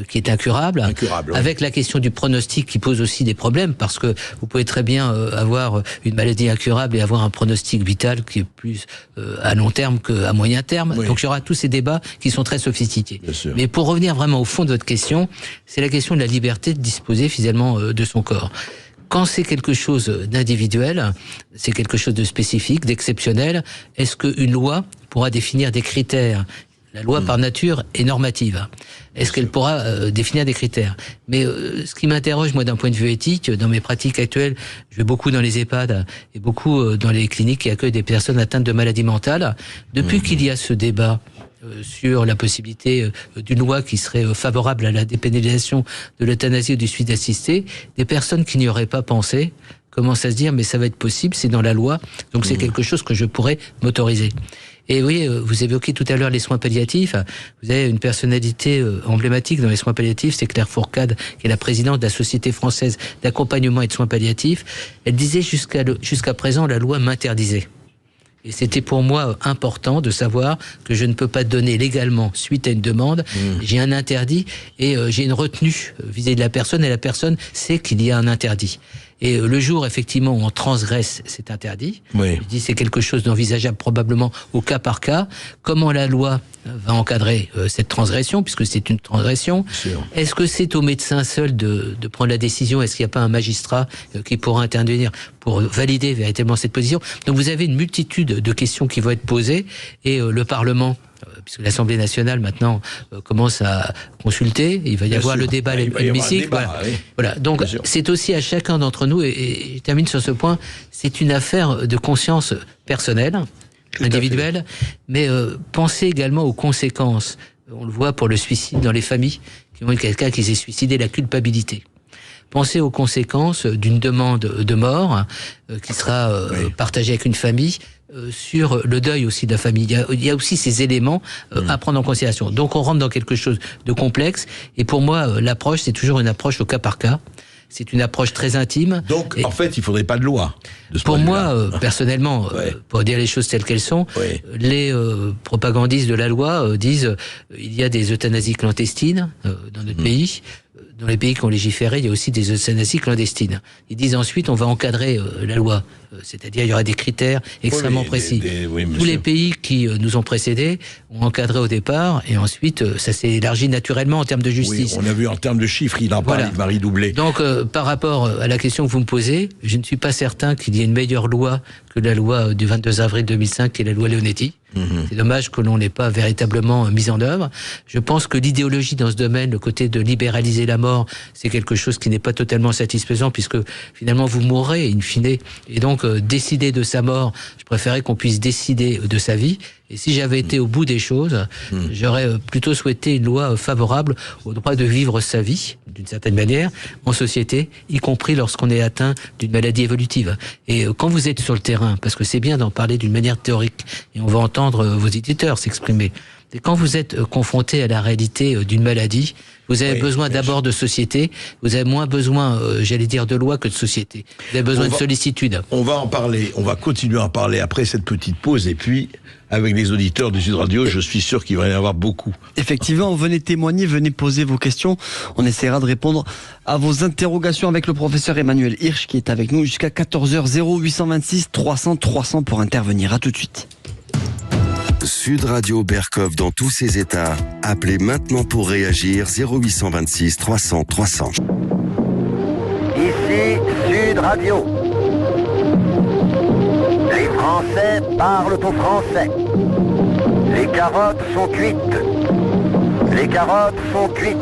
qui est incurable, avec la question du pronostic qui pose aussi des problèmes, parce que vous pouvez très bien avoir une maladie incurable et avoir un pronostic vital qui est plus à long terme qu'à moyen terme. Donc il y aura tous ces débats qui sont très sophistiqués. Mais pour revenir vraiment au fond de votre question, c'est la question de la liberté de disposer finalement de son corps. quand c'est quelque chose d'individuel, c'est quelque chose de spécifique, d'exceptionnel, est-ce qu'une loi pourra définir des critères ? La loi, par nature, est normative. Est-ce qu'elle pourra définir des critères ? Mais ce qui m'interroge, moi, d'un point de vue éthique, dans mes pratiques actuelles, je vais beaucoup dans les EHPAD et beaucoup dans les cliniques qui accueillent des personnes atteintes de maladies mentales. Depuis qu'il y a ce débat sur la possibilité d'une loi qui serait favorable à la dépénalisation de l'euthanasie ou du suicide assisté, des personnes qui n'y auraient pas pensé commencent à se dire mais ça va être possible, c'est dans la loi, donc c'est quelque chose que je pourrais m'autoriser. Et oui, vous évoquiez tout à l'heure les soins palliatifs. Vous avez une personnalité emblématique dans les soins palliatifs, c'est Claire Fourcade, qui est la présidente de la Société française d'accompagnement et de soins palliatifs. Elle disait jusqu'à présent, la loi m'interdisait. Et c'était pour moi important de savoir que je ne peux pas donner légalement suite à une demande. J'ai un interdit et j'ai une retenue vis-à-vis de la personne, et la personne sait qu'il y a un interdit. Et le jour, effectivement, où on transgresse cet interdit, je dis c'est quelque chose d'envisageable probablement au cas par cas. Comment la loi va encadrer cette transgression, puisque c'est une transgression ? Est-ce que c'est au médecin seul de prendre la décision ? Est-ce qu'il n'y a pas un magistrat qui pourra intervenir pour valider véritablement cette position ? Donc vous avez une multitude de questions qui vont être posées, et le Parlement, puisque l'Assemblée nationale maintenant commence à consulter, il va y avoir le débat à l'hémicycle. Voilà. Donc c'est aussi à chacun d'entre nous, et je termine sur ce point, c'est une affaire de conscience personnelle, individuelle, mais pensez également aux conséquences. On le voit pour le suicide dans les familles qui ont eu quelqu'un qui s'est suicidé, la culpabilité. Pensez aux conséquences d'une demande de mort qui sera partagée avec une famille, sur le deuil aussi de la famille. Il y a aussi ces éléments à prendre en considération. Donc on rentre dans quelque chose de complexe, et pour moi l'approche, c'est toujours une approche au cas par cas. C'est une approche très intime. Donc, en fait, il ne faudrait pas de loi. Pour moi, personnellement, pour dire les choses telles qu'elles sont, les propagandistes de la loi disent il y a des euthanasies clandestines dans notre pays. Dans les pays qui ont légiféré, il y a aussi des euthanasies clandestines. Ils disent ensuite, on va encadrer la loi. C'est-à-dire, il y aura des critères extrêmement précis. Tous les pays qui nous ont précédés ont encadré au départ, et ensuite, ça s'est élargi naturellement en termes de justice. Oui, on a vu en termes de chiffres, il en parle avec Marie Doublet. Donc, par rapport à la question que vous me posez, je ne suis pas certain qu'il y ait une meilleure loi que la loi du 22 avril 2005, qui est la loi Leonetti. C'est dommage que l'on n'ait pas véritablement mise en œuvre. Je pense que l'idéologie dans ce domaine, le côté de libéraliser la mort, c'est quelque chose qui n'est pas totalement satisfaisant, puisque finalement vous mourrez in fine. Et donc décider de sa mort, je préférais qu'on puisse décider de sa vie. Et si j'avais été au bout des choses, j'aurais plutôt souhaité une loi favorable au droit de vivre sa vie, d'une certaine manière, en société, y compris lorsqu'on est atteint d'une maladie évolutive. Et quand vous êtes sur le terrain, parce que c'est bien d'en parler d'une manière théorique, et on va entendre vos éditeurs s'exprimer, et quand vous êtes confronté à la réalité d'une maladie, vous avez besoin d'abord de société, vous avez moins besoin, j'allais dire, de loi que de société. Vous avez besoin de sollicitude. On va en parler, on va continuer à en parler après cette petite pause, et puis avec les auditeurs de Sud Radio, je suis sûr qu'il va y en avoir beaucoup. Effectivement, venez témoigner, venez poser vos questions. On essaiera de répondre à vos interrogations avec le professeur Emmanuel Hirsch qui est avec nous jusqu'à 14h. 0826 300 300 pour intervenir. À tout de suite. Sud Radio Berkov dans tous ses états. Appelez maintenant pour réagir 0826 300 300. Ici Sud Radio. Les Français parlent au français. Les carottes sont cuites. Les carottes sont cuites.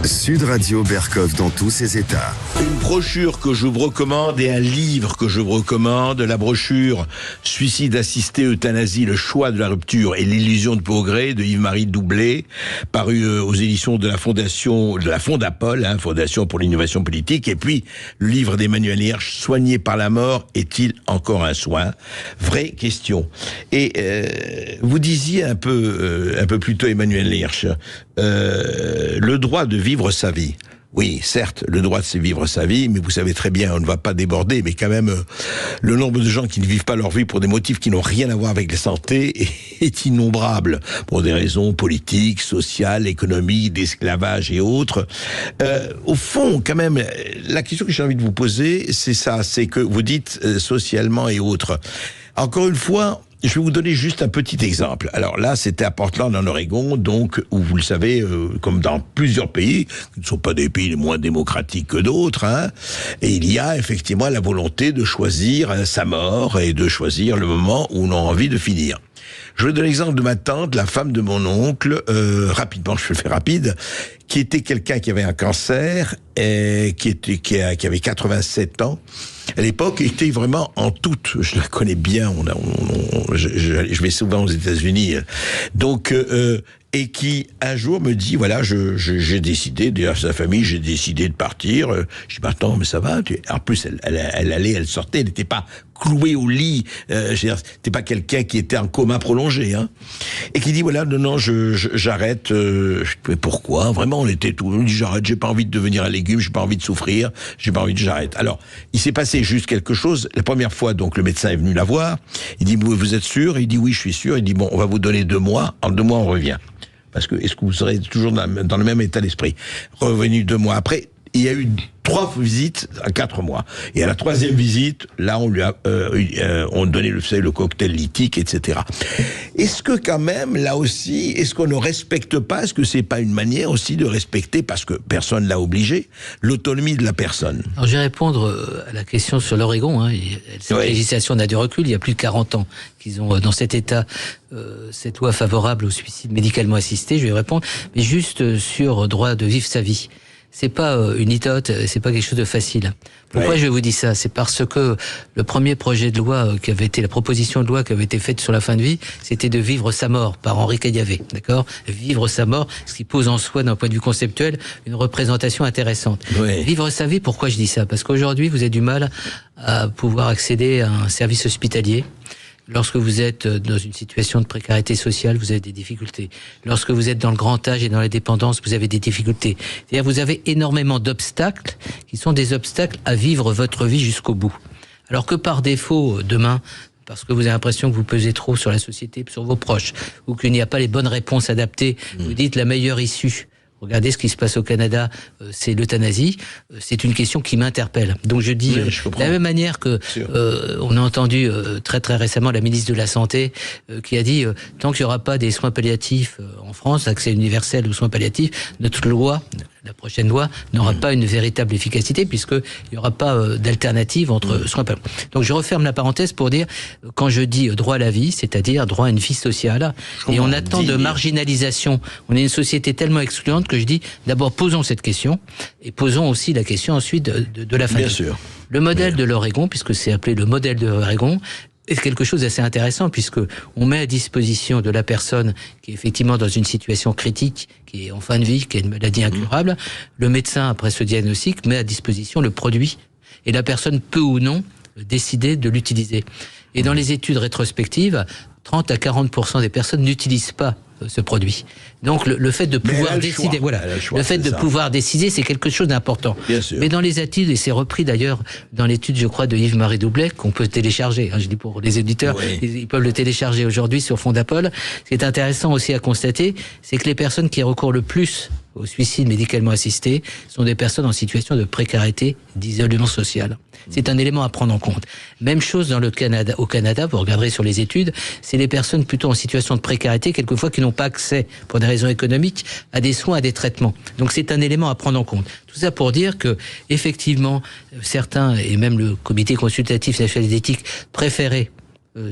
Sud Radio Berkov dans tous ses états. Une brochure que je vous recommande et un livre que je vous recommande, la brochure Suicide assisté, euthanasie, le choix de la rupture et l'illusion de progrès de Yves-Marie Doublet, paru aux éditions de la Fondapol, Fondation pour l'innovation politique, et puis le livre d'Emmanuel Hirsch, Soigné par la mort, est-il encore un soin ? Vraie question. Et vous disiez un peu plus tôt, Emmanuel Hirsch, le droit de vivre sa vie. Oui, certes, le droit de vivre sa vie, mais vous savez très bien, on ne va pas déborder, mais quand même, le nombre de gens qui ne vivent pas leur vie pour des motifs qui n'ont rien à voir avec la santé est innombrable, pour des raisons politiques, sociales, économiques, d'esclavage et autres. Au fond, quand même, la question que j'ai envie de vous poser, c'est ça, c'est que vous dites socialement et autres. Encore une fois, je vais vous donner juste un petit exemple. Alors là, c'était à Portland, en Oregon, donc, où vous le savez, comme dans plusieurs pays, qui ne sont pas des pays les moins démocratiques que d'autres, hein, et il y a effectivement la volonté de choisir sa mort et de choisir le moment où on a envie de finir. Je vais donner l'exemple de ma tante, la femme de mon oncle, rapidement, je fais le faire rapide, qui était quelqu'un qui avait un cancer, et qui avait 87 ans. À l'époque, elle était vraiment en toute, je la connais bien, je vais souvent aux États-Unis, donc, et qui un jour me dit, voilà, j'ai décidé, d'ailleurs sa famille, j'ai décidé de partir. Je dis, bah attends, mais ça va. En plus, elle sortait, elle n'était pas clouée au lit. C'était pas quelqu'un qui était en coma prolongé, hein. Et qui dit, voilà, non, j'arrête. Mais pourquoi? Vraiment, on était tout. On dit, j'arrête. J'ai pas envie de devenir un légume. J'ai pas envie de souffrir. J'ai pas envie de, j'arrête. Alors, il s'est passé juste quelque chose. La première fois, donc, le médecin est venu la voir. Il dit, vous êtes sûr? Il dit, oui, je suis sûr. Il dit, bon, on va vous donner 2 mois. En 2 mois, on revient. Parce que, est-ce que vous serez toujours dans le même état d'esprit? Revenu 2 mois après, il y a eu 3 visites à 4 mois. Et à la 3e visite, là, on lui a, on donnait le cocktail lithique, etc. Est-ce que quand même, là aussi, est-ce qu'on ne respecte pas, est-ce que c'est pas une manière aussi de respecter, parce que personne l'a obligé, l'autonomie de la personne? Alors, je vais répondre à la question sur l'Oregon, hein. Cette législation n'a du recul, il y a plus de 40 ans qu'ils ont dans cet état cette loi favorable au suicide médicalement assisté. Je vais répondre, mais juste sur droit de vivre sa vie. C'est pas une litote, c'est pas quelque chose de facile. Pourquoi je vous dis ça? C'est parce que le premier projet de loi qui avait été, la proposition de loi qui avait été faite sur la fin de vie, c'était de vivre sa mort par Henri Caillavet, d'accord? Vivre sa mort, ce qui pose en soi, d'un point de vue conceptuel, une représentation intéressante. Vivre sa vie, pourquoi je dis ça? Parce qu'aujourd'hui, vous avez du mal à pouvoir accéder à un service hospitalier. Lorsque vous êtes dans une situation de précarité sociale, vous avez des difficultés. Lorsque vous êtes dans le grand âge et dans la dépendance, vous avez des difficultés. C'est-à-dire vous avez énormément d'obstacles qui sont des obstacles à vivre votre vie jusqu'au bout. Alors que par défaut, demain, parce que vous avez l'impression que vous pesez trop sur la société, sur vos proches, ou qu'il n'y a pas les bonnes réponses adaptées, vous dites la meilleure issue. Regardez ce qui se passe au Canada, c'est l'euthanasie. C'est une question qui m'interpelle. Donc je dis, de la même manière que on a entendu très très récemment la ministre de la Santé qui a dit tant qu'il n'y aura pas des soins palliatifs en France, accès universel aux soins palliatifs, notre loi, la prochaine loi, n'aura pas une véritable efficacité puisqu'il n'y aura pas d'alternative entre soins palliatifs. Donc je referme la parenthèse pour dire, quand je dis droit à la vie, c'est-à-dire droit à une vie sociale, et on attend de marginalisation. On est une société tellement excluante que je dis, d'abord posons cette question, et posons aussi la question ensuite de la famille. Bien sûr. Le modèle de l'Oregon, puisque c'est appelé le modèle de l'Oregon, est quelque chose d'assez intéressant, puisque on met à disposition de la personne qui est effectivement dans une situation critique, qui est en fin de vie, qui a une maladie incurable, le médecin, après ce diagnostic, met à disposition le produit, et la personne peut ou non décider de l'utiliser. Et dans les études rétrospectives, 30 à 40% des personnes n'utilisent pas ce produit. Donc le fait de pouvoir décider, le fait de pouvoir décider, c'est quelque chose d'important. Mais dans les études, et c'est repris d'ailleurs dans l'étude, je crois, de Yves-Marie Doublet, qu'on peut télécharger, je dis pour les éditeurs, ils peuvent le télécharger aujourd'hui sur Fondapol. Ce qui est intéressant aussi à constater, c'est que les personnes qui recourent le plus au suicide médicalement assisté sont des personnes en situation de précarité, d'isolement social. C'est un élément à prendre en compte. Même chose dans le Canada. Au Canada, vous regarderez sur les études, c'est les personnes plutôt en situation de précarité, quelquefois qui n'ont pas accès, pour des raisons économiques, à des soins, à des traitements. Donc c'est un élément à prendre en compte. Tout ça pour dire que, effectivement, certains, et même le comité consultatif national d'éthique, préféraient,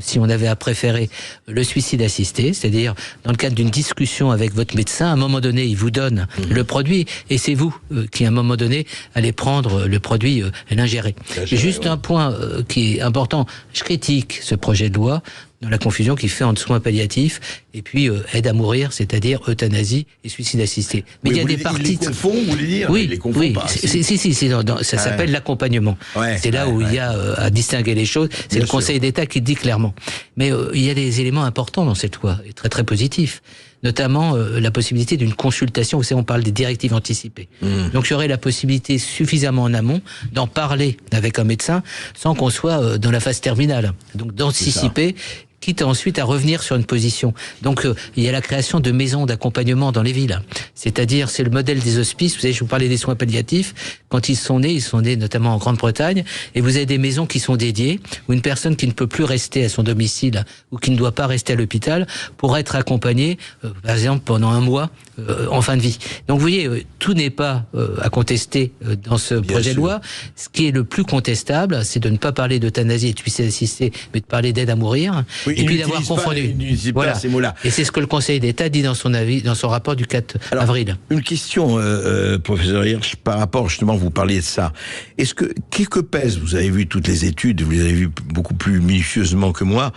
si on avait à préférer, le suicide assisté, c'est-à-dire dans le cadre d'une discussion avec votre médecin, à un moment donné, il vous donne le produit, et c'est vous qui, à un moment donné, allez prendre le produit et l'ingérer. Juste un point qui est important, je critique ce projet de loi dans la confusion qu'il fait entre soins palliatifs et puis aide à mourir, c'est-à-dire euthanasie et suicide assisté. Mais il y a des parties... Il les confond, vous voulez dire? Oui, il les confond pas. Ça s'appelle l'accompagnement. C'est là où il y a à distinguer les choses. C'est le Conseil d'État qui le dit clairement. Mais il y a des éléments importants dans cette loi, et très très positifs. Notamment la possibilité d'une consultation, vous savez, on parle des directives anticipées. Donc il y aurait la possibilité suffisamment en amont d'en parler avec un médecin sans qu'on soit dans la phase terminale. Donc d'anticiper quitte ensuite à revenir sur une position. Donc il y a la création de maisons d'accompagnement dans les villes. C'est-à-dire, c'est le modèle des hospices. Vous savez, je vous parlais des soins palliatifs. Quand ils sont nés notamment en Grande-Bretagne, et vous avez des maisons qui sont dédiées, où une personne qui ne peut plus rester à son domicile ou qui ne doit pas rester à l'hôpital pourra être accompagnée, par exemple, pendant un mois en fin de vie. Donc vous voyez, tout n'est pas à contester dans ce projet de loi. Ce qui est le plus contestable, c'est de ne pas parler d'euthanasie et de suicide assisté, mais de parler d'aide à mourir. Oui, et puis d'avoir confondu. Voilà. Ces mots-là. Et c'est ce que le Conseil d'État dit dans son avis, dans son rapport du 4 avril. Une question, professeur Hirsch, par rapport justement, vous parliez de ça. Est-ce que pèse, vous avez vu toutes les études, vous les avez vues beaucoup plus minutieusement que moi,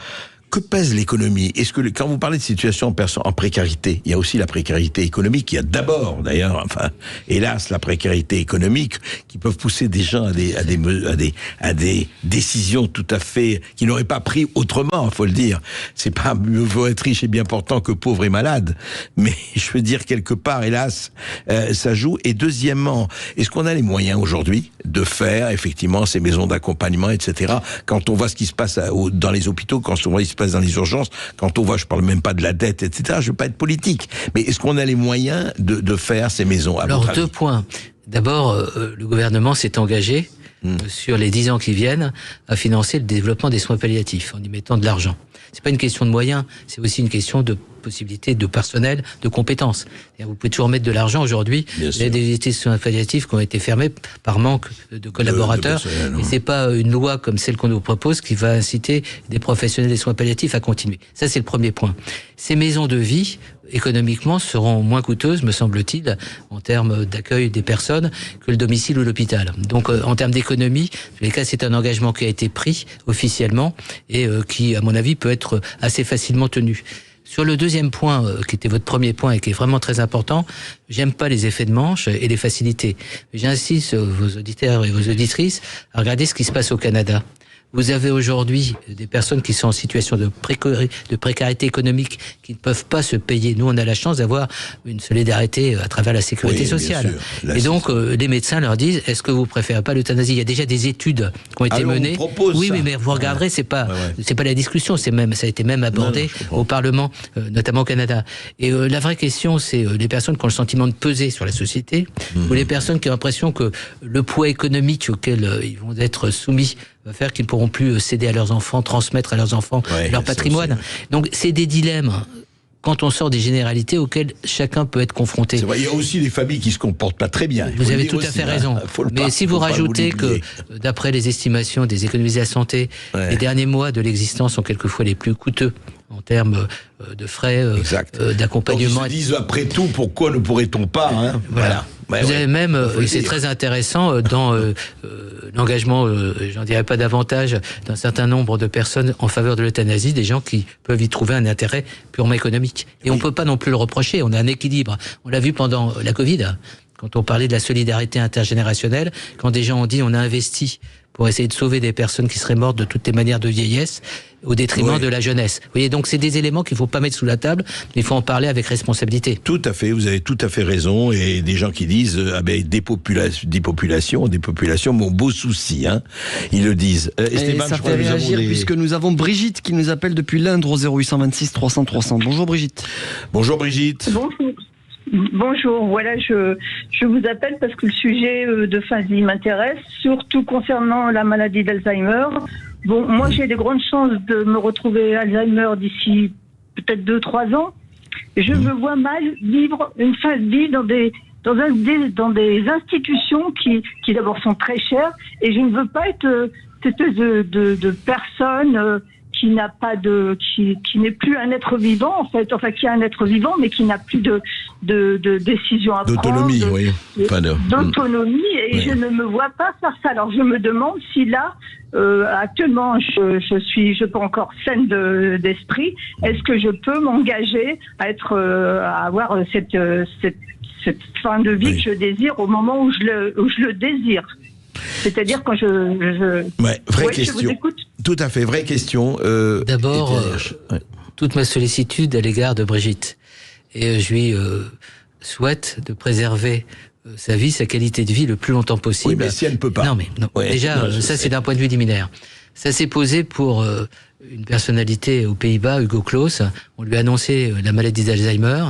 que pèse l'économie? Est-ce que quand vous parlez de situation en précarité, il y a aussi la précarité économique. Il y a d'abord, d'ailleurs, enfin, hélas, la précarité économique qui peuvent pousser des gens à des décisions tout à fait qui n'auraient pas pris autrement. Il faut le dire. C'est pas mieux vaut être riche et bien portant que pauvre et malade. Mais je veux dire quelque part, hélas, ça joue. Et deuxièmement, est-ce qu'on a les moyens aujourd'hui de faire effectivement ces maisons d'accompagnement, etc. Quand on voit ce qui se passe dans les hôpitaux, quand on voit ce qui se passe dans les urgences, quand on voit, je parle même pas de la dette, etc. Je veux pas être politique, mais est-ce qu'on a les moyens de faire ces maisons? Alors, 2 points. D'abord, le gouvernement s'est engagé sur les 10 ans qui viennent à financer le développement des soins palliatifs en y mettant de l'argent. C'est pas une question de moyens, c'est aussi une question de possibilité de personnel, de compétences. Et vous pouvez toujours mettre de l'argent aujourd'hui. Il y a des unités de soins palliatifs qui ont été fermées par manque de collaborateurs. Et c'est pas une loi comme celle qu'on nous propose qui va inciter des professionnels des soins palliatifs à continuer. Ça, c'est le premier point. Ces maisons de vie, économiquement, seront moins coûteuses, me semble-t-il, en termes d'accueil des personnes, que le domicile ou l'hôpital. Donc, en termes d'économie, en tous les cas, c'est un engagement qui a été pris officiellement et qui, à mon avis, peut être assez facilement tenu. Sur le deuxième point, qui était votre premier point et qui est vraiment très important, j'aime pas les effets de manche et les facilités. J'insiste vos auditeurs et vos auditrices à regarder ce qui se passe au Canada. Vous avez aujourd'hui des personnes qui sont en situation de précarité économique, qui ne peuvent pas se payer. Nous, on a la chance d'avoir une solidarité à travers la sécurité sociale. Et donc, les médecins leur disent, est-ce que vous préférez pas l'euthanasie? Il y a déjà des études qui ont été menées. Oui, mais vous regarderez, c'est pas la discussion, ça a été même abordé au Parlement, notamment au Canada. Et la vraie question, c'est les personnes qui ont le sentiment de peser sur la société, ou les personnes qui ont l'impression que le poids économique auquel ils vont être soumis va faire qu'ils ne pourront plus céder à leurs enfants, transmettre à leurs enfants leur patrimoine. Donc c'est des dilemmes, quand on sort des généralités auxquelles chacun peut être confronté. C'est vrai, il y a aussi des familles qui se comportent pas très bien. Vous avez tout à fait raison. Mais si vous rajoutez que, d'après les estimations des économistes de la santé, les derniers mois de l'existence sont quelquefois les plus coûteux en termes de frais d'accompagnement. Donc ils se disent, après tout, pourquoi ne pourrait-on pas Voilà. Vous avez même, et c'est très intéressant, dans l'engagement, j'en dirais pas davantage, d'un certain nombre de personnes en faveur de l'euthanasie, des gens qui peuvent y trouver un intérêt purement économique. Et on peut pas non plus le reprocher, on a un équilibre. On l'a vu pendant la Covid, quand on parlait de la solidarité intergénérationnelle, quand des gens ont dit on a investi pour essayer de sauver des personnes qui seraient mortes de toutes les manières de vieillesse, au détriment de la jeunesse. Vous voyez, donc c'est des éléments qu'il ne faut pas mettre sous la table, mais il faut en parler avec responsabilité. Tout à fait, vous avez tout à fait raison, et des gens qui disent dépopulation, mon beau souci, ils le disent. Esteban, ça fait réagir puisque nous avons Brigitte qui nous appelle depuis l'Indre au 0826 300 300. Bonjour Brigitte. Bonjour Brigitte. Bonjour, voilà, je vous appelle parce que le sujet de Fazi m'intéresse, surtout concernant la maladie d'Alzheimer. Bon, moi j'ai des grandes chances de me retrouver Alzheimer d'ici peut-être 2-3 ans. Je me vois mal vivre une fin de vie dans des institutions qui d'abord sont très chères, et je ne veux pas être cette espèce de personne qui n'a pas qui n'est plus un être vivant en fait, enfin qui est un être vivant mais qui n'a plus de décision à prendre, d'autonomie, et je ne me vois pas faire ça. Alors je me demande si là actuellement je suis pas encore saine d'esprit, est-ce que je peux m'engager à avoir cette fin de vie que je désire au moment où je le désire. C'est-à-dire quand vraie question. Je vous écoute. Tout à fait, vraie question. D'abord, toute ma sollicitude à l'égard de Brigitte. Et je lui souhaite de préserver sa vie, sa qualité de vie le plus longtemps possible. Oui, mais si elle ne peut pas. Non. Déjà, ça c'est d'un point de vue liminaire. Ça s'est posé pour une personnalité aux Pays-Bas, Hugo Claus. On lui a annoncé la maladie d'Alzheimer.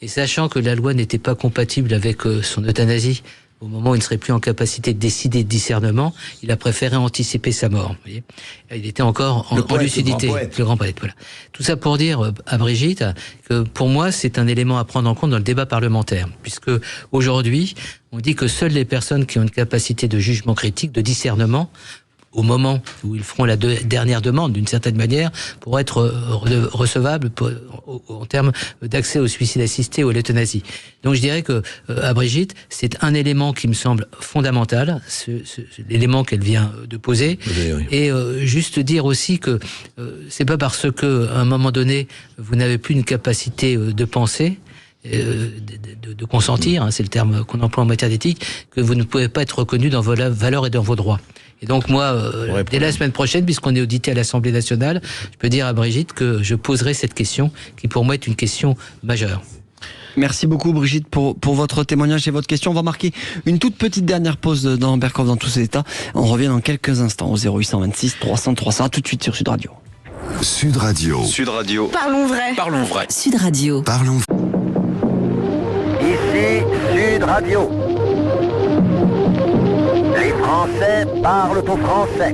Et sachant que la loi n'était pas compatible avec son euthanasie, au moment où il ne serait plus en capacité de décider de discernement, il a préféré anticiper sa mort. Vous voyez, il était encore en lucidité. Le grand poète, voilà. Tout ça pour dire à Brigitte que pour moi, c'est un élément à prendre en compte dans le débat parlementaire. Puisque aujourd'hui, on dit que seules les personnes qui ont une capacité de jugement critique, de discernement, au moment où ils feront la dernière demande, d'une certaine manière, pour être recevables en termes d'accès au suicide assisté ou à l'euthanasie. Donc je dirais que à Brigitte, c'est un élément qui me semble fondamental, l'élément qu'elle vient de poser. Oui. Et juste dire aussi que c'est pas parce que à un moment donné vous n'avez plus une capacité de penser, de consentir, hein, c'est le terme qu'on emploie en matière d'éthique, que vous ne pouvez pas être reconnu dans vos valeurs et dans vos droits. Et donc moi, dès la semaine prochaine, puisqu'on est audité à l'Assemblée nationale, je peux dire à Brigitte que je poserai cette question, qui pour moi est une question majeure. Merci beaucoup Brigitte pour votre témoignage et votre question. On va marquer une toute petite dernière pause dans Berkoff dans tous ses états. On revient dans quelques instants au 0826 300 300. À tout de suite sur Sud Radio. Sud Radio. Sud Radio. Parlons vrai. Parlons vrai. Sud Radio. Parlons. Ici Sud Radio. Les Français parlent au français.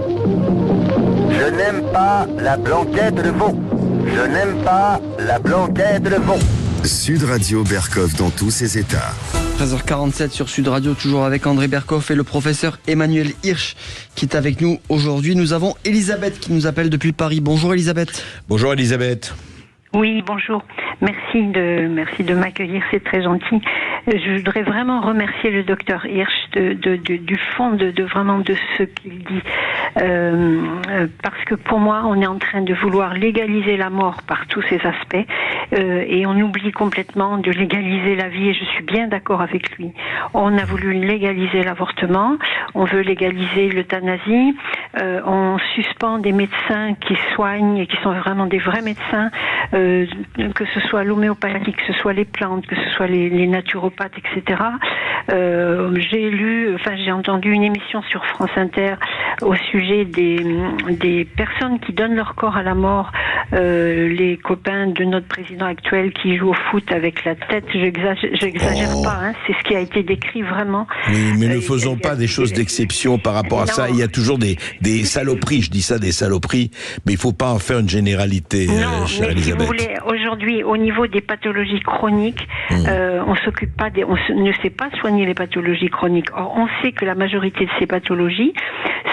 Je n'aime pas la blanquette de veau. Je n'aime pas la blanquette de veau. Sud Radio Berkoff dans tous ses états. 13h47 sur Sud Radio, toujours avec André Berkoff et le professeur Emmanuel Hirsch qui est avec nous aujourd'hui. Nous avons Elisabeth qui nous appelle depuis Paris. Bonjour Elisabeth. Bonjour Elisabeth. Oui, bonjour. Merci de m'accueillir, c'est très gentil. Je voudrais vraiment remercier le docteur Hirsch du fond vraiment de ce qu'il dit. Parce que pour moi, on est en train de vouloir légaliser la mort par tous ses aspects et on oublie complètement de légaliser la vie et je suis bien d'accord avec lui. On a voulu légaliser l'avortement, on veut légaliser l'euthanasie, on suspend des médecins qui soignent et qui sont vraiment des vrais médecins, que ce soit l'homéopathie, que ce soit les plantes, que ce soit les naturopathes, etc. J'ai entendu une émission sur France Inter au sujet des personnes qui donnent leur corps à la mort, les copains de notre président actuel qui jouent au foot avec la tête, j'exagère pas, hein, c'est ce qui a été décrit vraiment. Oui, mais ne faisons pas des choses d'exception par rapport à ça. Il y a toujours des saloperies, je dis ça, des saloperies, mais il faut pas en faire une généralité, chère Elisabeth. Si vous voulez, aujourd'hui, au niveau des pathologies chroniques, on s'occupe pas on ne sait pas soigner les pathologies chroniques. Or, on sait que la majorité de ces pathologies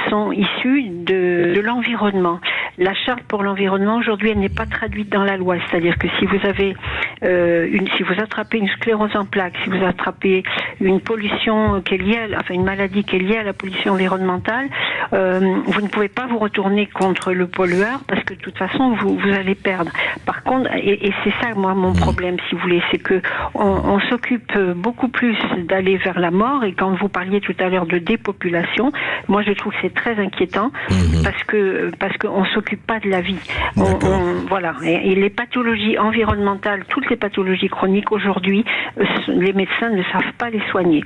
sont issues de l'environnement. La charte pour l'environnement, aujourd'hui, elle n'est pas traduite dans la loi. C'est-à-dire que si vous avez si vous attrapez une sclérose en plaques, si vous attrapez une pollution qui est liée une maladie qui est liée à la pollution environnementale, vous ne pouvez pas vous retourner contre le pollueur parce que de toute façon, vous allez perdre. Par contre, et c'est ça, moi, mon problème, si vous voulez, c'est que on s'occupe beaucoup plus d'aller vers la mort et quand vous parliez tout à l'heure de dépopulation, moi, je trouve que c'est très inquiétant parce qu'on s'occupe pas de la vie. Voilà. Et les pathologies environnementales, toutes les pathologies chroniques aujourd'hui, les médecins ne savent pas les soigner.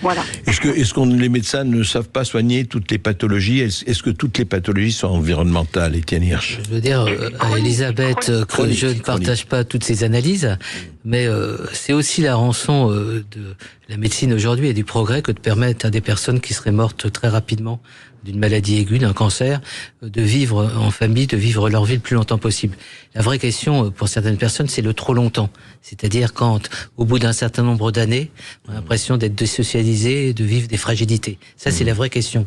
Voilà. Est-ce que les médecins ne savent pas soigner toutes les pathologies? Est-ce que toutes les pathologies sont environnementales, Étienne Hirsch? Je veux dire à Elisabeth que je ne partage pas toutes ces analyses, mais c'est aussi la rançon de la médecine aujourd'hui et du progrès que de permettre à des personnes qui seraient mortes très rapidement d'une maladie aiguë, d'un cancer, de vivre en famille, de vivre leur vie le plus longtemps possible. La vraie question pour certaines personnes, c'est le trop longtemps. C'est-à-dire quand, au bout d'un certain nombre d'années, on a l'impression d'être désocialisé et de vivre des fragilités. Ça, c'est la vraie question.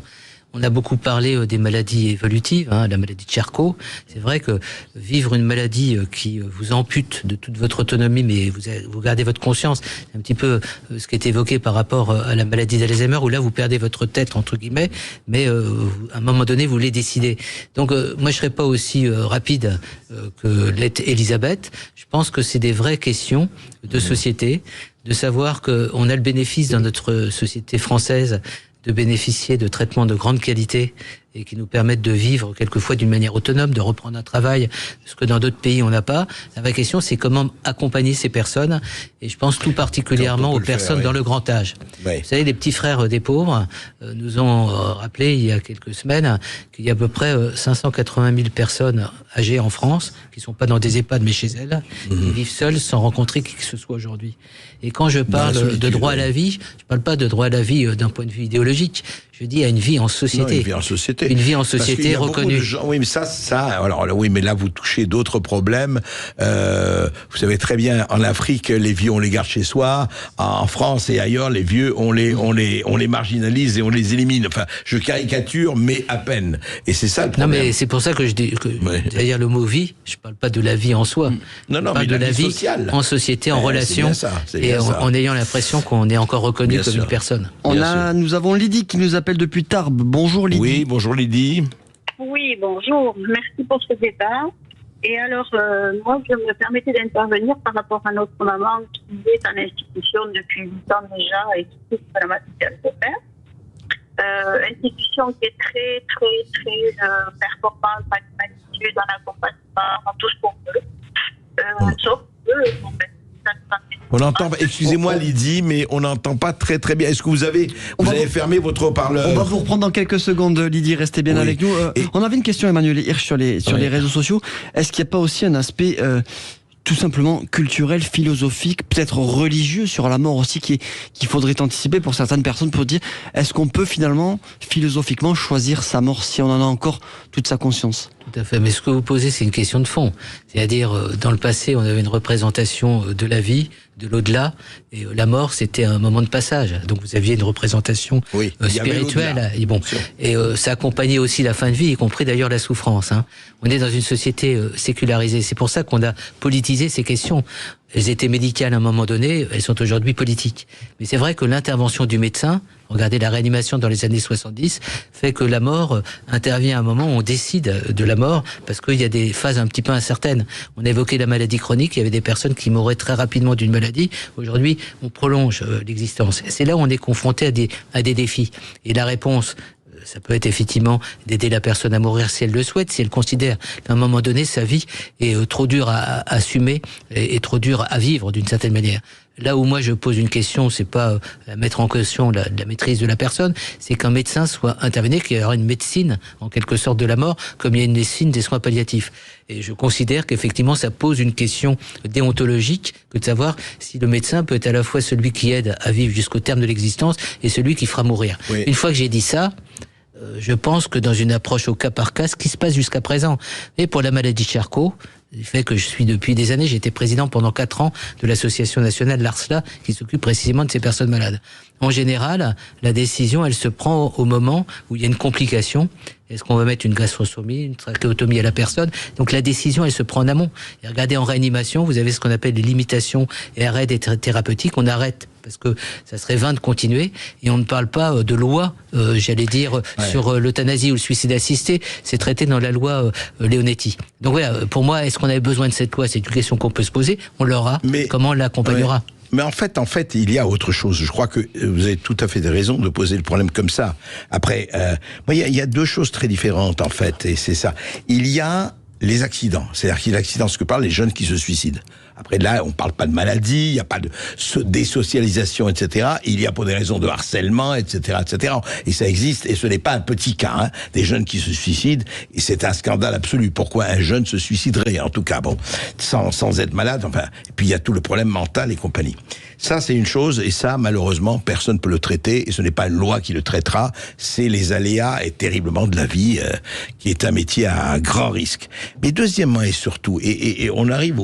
On a beaucoup parlé des maladies évolutives, la maladie de Charcot. C'est vrai que vivre une maladie qui vous ampute de toute votre autonomie, mais vous gardez votre conscience, c'est un petit peu ce qui est évoqué par rapport à la maladie d'Alzheimer, où là vous perdez votre tête, entre guillemets, mais à un moment donné vous voulez décider. Donc moi je serais pas aussi rapide que l'est Elisabeth. Je pense que c'est des vraies questions de société, de savoir qu'on a le bénéfice dans notre société française de bénéficier de traitements de grande qualité et qui nous permettent de vivre quelquefois d'une manière autonome, de reprendre un travail, ce que dans d'autres pays on n'a pas. La vraie question, c'est comment accompagner ces personnes, et je pense tout particulièrement aux personnes dans le grand âge. Oui. Vous savez, les petits frères des pauvres nous ont rappelé il y a quelques semaines qu'il y a à peu près 580 000 personnes âgées en France qui ne sont pas dans des EHPAD mais chez elles, qui vivent seules sans rencontrer qui que ce soit aujourd'hui. Et quand je parle de droit à la vie, je ne parle pas de droit à la vie d'un point de vue idéologique. Je dis à une vie en société. Non, une vie en société. Une vie en société reconnue. Oui, mais oui, mais là vous touchez d'autres problèmes. Vous savez très bien, en Afrique, les vieux on les garde chez soi. En France et ailleurs, les vieux on les marginalise et on les élimine. Enfin, je caricature, mais à peine. Et c'est ça le problème. Non, mais c'est pour ça que je dis que derrière le mot vie, je parle pas de la vie en soi. Non, mais de la vie sociale. En société, en relation, et en ayant l'impression qu'on est encore reconnu comme une personne. Nous avons Lydie qui nous appelle depuis Tarbes. Bonjour Lydie. Oui, bonjour Lydie. Oui, bonjour. Merci pour ce débat. Et alors, moi, je me permettais d'intervenir par rapport à notre maman qui est en institution depuis 8 ans déjà et qui souffre de la maladie d'Alzheimer. Institution qui est très, très, très performante dans l'humanité, dans l'accompagnement, dans tout ce qu'on veut. Sauf que, en fait, on entend, excusez-moi Lydie, mais on n'entend pas très très bien. Est-ce que vous avez fermé votre haut-parleur? On va vous reprendre dans quelques secondes, Lydie, restez bien avec nous. On avait une question, Emmanuel Hirsch, sur les réseaux sociaux. Est-ce qu'il n'y a pas aussi un aspect tout simplement culturel, philosophique, peut-être religieux sur la mort aussi qu'il faudrait anticiper pour certaines personnes, pour dire est-ce qu'on peut finalement philosophiquement choisir sa mort si on en a encore toute sa conscience? Tout à fait, mais ce que vous posez, c'est une question de fond. C'est-à-dire, dans le passé, on avait une représentation de la vie, de l'au-delà, et la mort, c'était un moment de passage. Donc vous aviez une représentation spirituelle, et ça accompagnait aussi la fin de vie, y compris d'ailleurs la souffrance. On est dans une société sécularisée, c'est pour ça qu'on a politisé ces questions. Elles étaient médicales à un moment donné, elles sont aujourd'hui politiques. Mais c'est vrai que l'intervention du médecin, regardez la réanimation dans les années 70, fait que la mort intervient à un moment où on décide de la mort, parce qu'il y a des phases un petit peu incertaines. On a évoqué la maladie chronique, il y avait des personnes qui mouraient très rapidement d'une maladie. Aujourd'hui, on prolonge l'existence. C'est là où on est confronté à des défis. Et la réponse, ça peut être effectivement d'aider la personne à mourir si elle le souhaite, si elle considère qu'à un moment donné, sa vie est trop dure à assumer et trop dure à vivre d'une certaine manière. Là où moi je pose une question, c'est pas mettre en question la maîtrise de la personne, c'est qu'un médecin soit intervenu, qu'il y aura une médecine en quelque sorte de la mort, comme il y a une médecine des soins palliatifs. Et je considère qu'effectivement ça pose une question déontologique, que de savoir si le médecin peut être à la fois celui qui aide à vivre jusqu'au terme de l'existence et celui qui fera mourir. Oui. Une fois que j'ai dit ça, je pense que dans une approche au cas par cas, ce qui se passe jusqu'à présent, et pour la maladie de Charcot, le fait que je suis depuis des années, j'ai été président pendant 4 ans de l'association nationale l'ARSLA, qui s'occupe précisément de ces personnes malades. En général, la décision, elle se prend au moment où il y a une complication. Est-ce qu'on va mettre une gastrostomie, une trachéotomie à la personne? Donc la décision, elle se prend en amont. Et regardez, en réanimation, vous avez ce qu'on appelle les limitations et arrêts thérapeutiques. On arrête parce que ça serait vain de continuer. Et on ne parle pas de loi, j'allais dire, sur l'euthanasie ou le suicide assisté. C'est traité dans la loi Leonetti. Donc voilà, pour moi, est-ce qu'on avait besoin de cette loi? C'est une question qu'on peut se poser. On l'aura. Mais comment on l'accompagnera? Mais en fait, il y a autre chose. Je crois que vous avez tout à fait raison de poser le problème comme ça. Après, il y a 2 choses très différentes, en fait, et c'est ça. Il y a les accidents. C'est-à-dire qu'il y a l'accident, ce que parlent les jeunes qui se suicident. Après, là, on parle pas de maladie, il n'y a pas de désocialisation, etc. Il y a pour des raisons de harcèlement, etc., etc. Et ça existe, et ce n'est pas un petit cas, des jeunes qui se suicident, et c'est un scandale absolu. Pourquoi un jeune se suiciderait, en tout cas, sans être malade, enfin. Et puis, il y a tout le problème mental et compagnie. Ça, c'est une chose, et ça, malheureusement, personne ne peut le traiter, et ce n'est pas une loi qui le traitera, c'est les aléas et terriblement de la vie, qui est un métier à grand risque. Mais deuxièmement, et surtout, et on arrive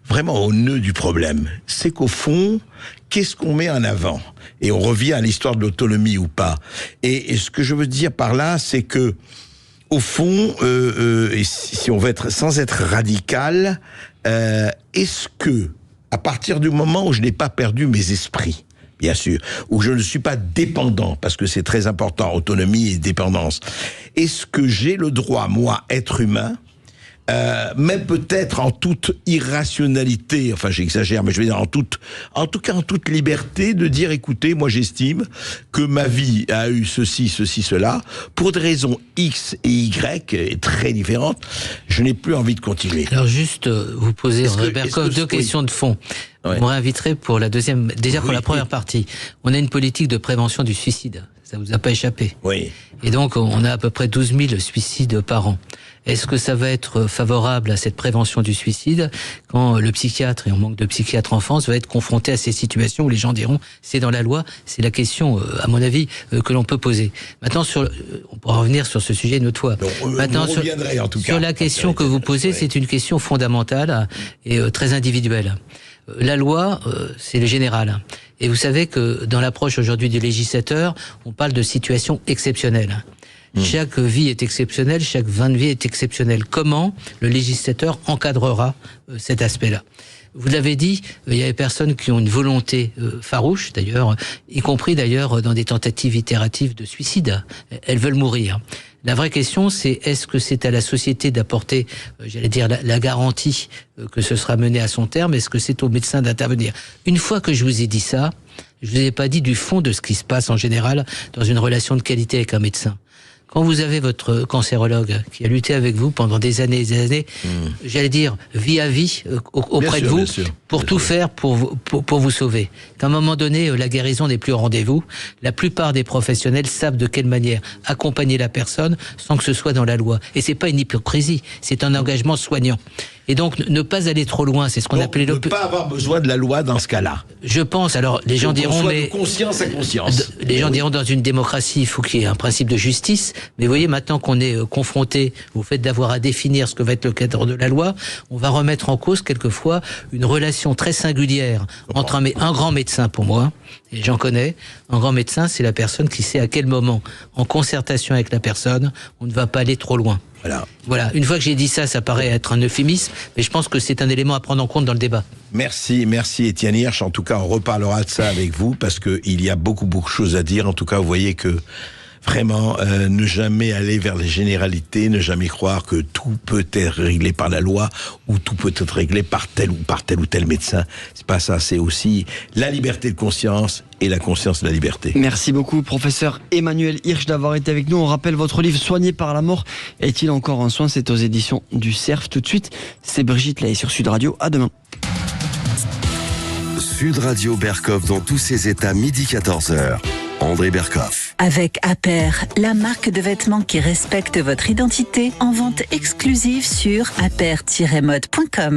vraiment au nœud du problème, c'est qu'au fond, qu'est-ce qu'on met en avant? Et on revient à l'histoire de l'autonomie ou pas. Et ce que je veux dire par là, c'est que, au fond, et si on veut sans être radical, est-ce que, à partir du moment où je n'ai pas perdu mes esprits, bien sûr, où je ne suis pas dépendant, parce que c'est très important, autonomie et dépendance, est-ce que j'ai le droit, moi, être humain, même peut-être en toute irrationalité, enfin j'exagère, mais je veux dire en tout cas en toute liberté, de dire écoutez, moi j'estime que ma vie a eu ceci, cela, pour des raisons X et Y très différentes, je n'ai plus envie de continuer. Alors juste, vous posez, Berkoff, deux questions de fond. Ouais. Vous me réinviterez pour la deuxième, déjà pour la première partie. On a une politique de prévention du suicide. Ça vous a pas échappé. Oui. Et donc, on a à peu près 12 000 suicides par an. Est-ce que ça va être favorable à cette prévention du suicide quand le psychiatre, et on manque de psychiatres en France, va être confronté à ces situations où les gens diront c'est dans la loi? C'est la question, à mon avis, que l'on peut poser. Maintenant, on pourra revenir sur ce sujet une autre fois. Maintenant, sur la question que vous posez, c'est une question fondamentale et très individuelle. La loi, c'est le général. Et vous savez que dans l'approche aujourd'hui du législateur, on parle de situation exceptionnelle. Chaque vie est exceptionnelle, chaque fin de vie est exceptionnelle. Comment le législateur encadrera cet aspect-là? Vous l'avez dit, il y a des personnes qui ont une volonté farouche, d'ailleurs, y compris d'ailleurs dans des tentatives itératives de suicide. Elles veulent mourir. La vraie question, c'est est-ce que c'est à la société d'apporter, j'allais dire, la garantie que ce sera mené à son terme? Est-ce que c'est au médecin d'intervenir? Une fois que je vous ai dit ça, je vous ai pas dit du fond de ce qui se passe en général dans une relation de qualité avec un médecin. Quand vous avez votre cancérologue qui a lutté avec vous pendant des années et des années, j'allais dire vie à vie auprès de vous, pour tout faire pour vous sauver. Qu'à un moment donné, la guérison n'est plus au rendez-vous. La plupart des professionnels savent de quelle manière accompagner la personne sans que ce soit dans la loi. Et c'est pas une hypocrisie, c'est un engagement soignant. Et donc, ne pas aller trop loin, c'est ce qu'on appelait ne pas avoir besoin de la loi dans ce cas-là. Je pense. Alors, les gens diront, mais de conscience à conscience. Les gens diront, dans une démocratie, il faut qu'il y ait un principe de justice. Mais vous voyez, maintenant qu'on est confronté au fait d'avoir à définir ce que va être le cadre de la loi, on va remettre en cause quelquefois une relation très singulière entre un grand médecin pour moi, et j'en connais. Un grand médecin, c'est la personne qui sait à quel moment, en concertation avec la personne, on ne va pas aller trop loin. Voilà. Une fois que j'ai dit ça, ça paraît être un euphémisme, mais je pense que c'est un élément à prendre en compte dans le débat. Merci Étienne Hirsch. En tout cas, on reparlera de ça avec vous parce que il y a beaucoup de choses à dire. En tout cas, vous voyez que vraiment, ne jamais aller vers les généralités, ne jamais croire que tout peut être réglé par la loi ou tout peut être réglé par tel ou tel médecin. C'est pas ça, c'est aussi la liberté de conscience et la conscience de la liberté. Merci beaucoup, professeur Emmanuel Hirsch, d'avoir été avec nous. On rappelle votre livre Soigné par la mort. Est-il encore en soins? C'est aux éditions du Cerf. Tout de suite, c'est Brigitte Lahaye sur Sud Radio. À demain. Sud Radio Berkoff dans tous ses états, midi 14h. André Berkoff. Avec Aper, la marque de vêtements qui respecte votre identité, en vente exclusive sur aper-mode.com.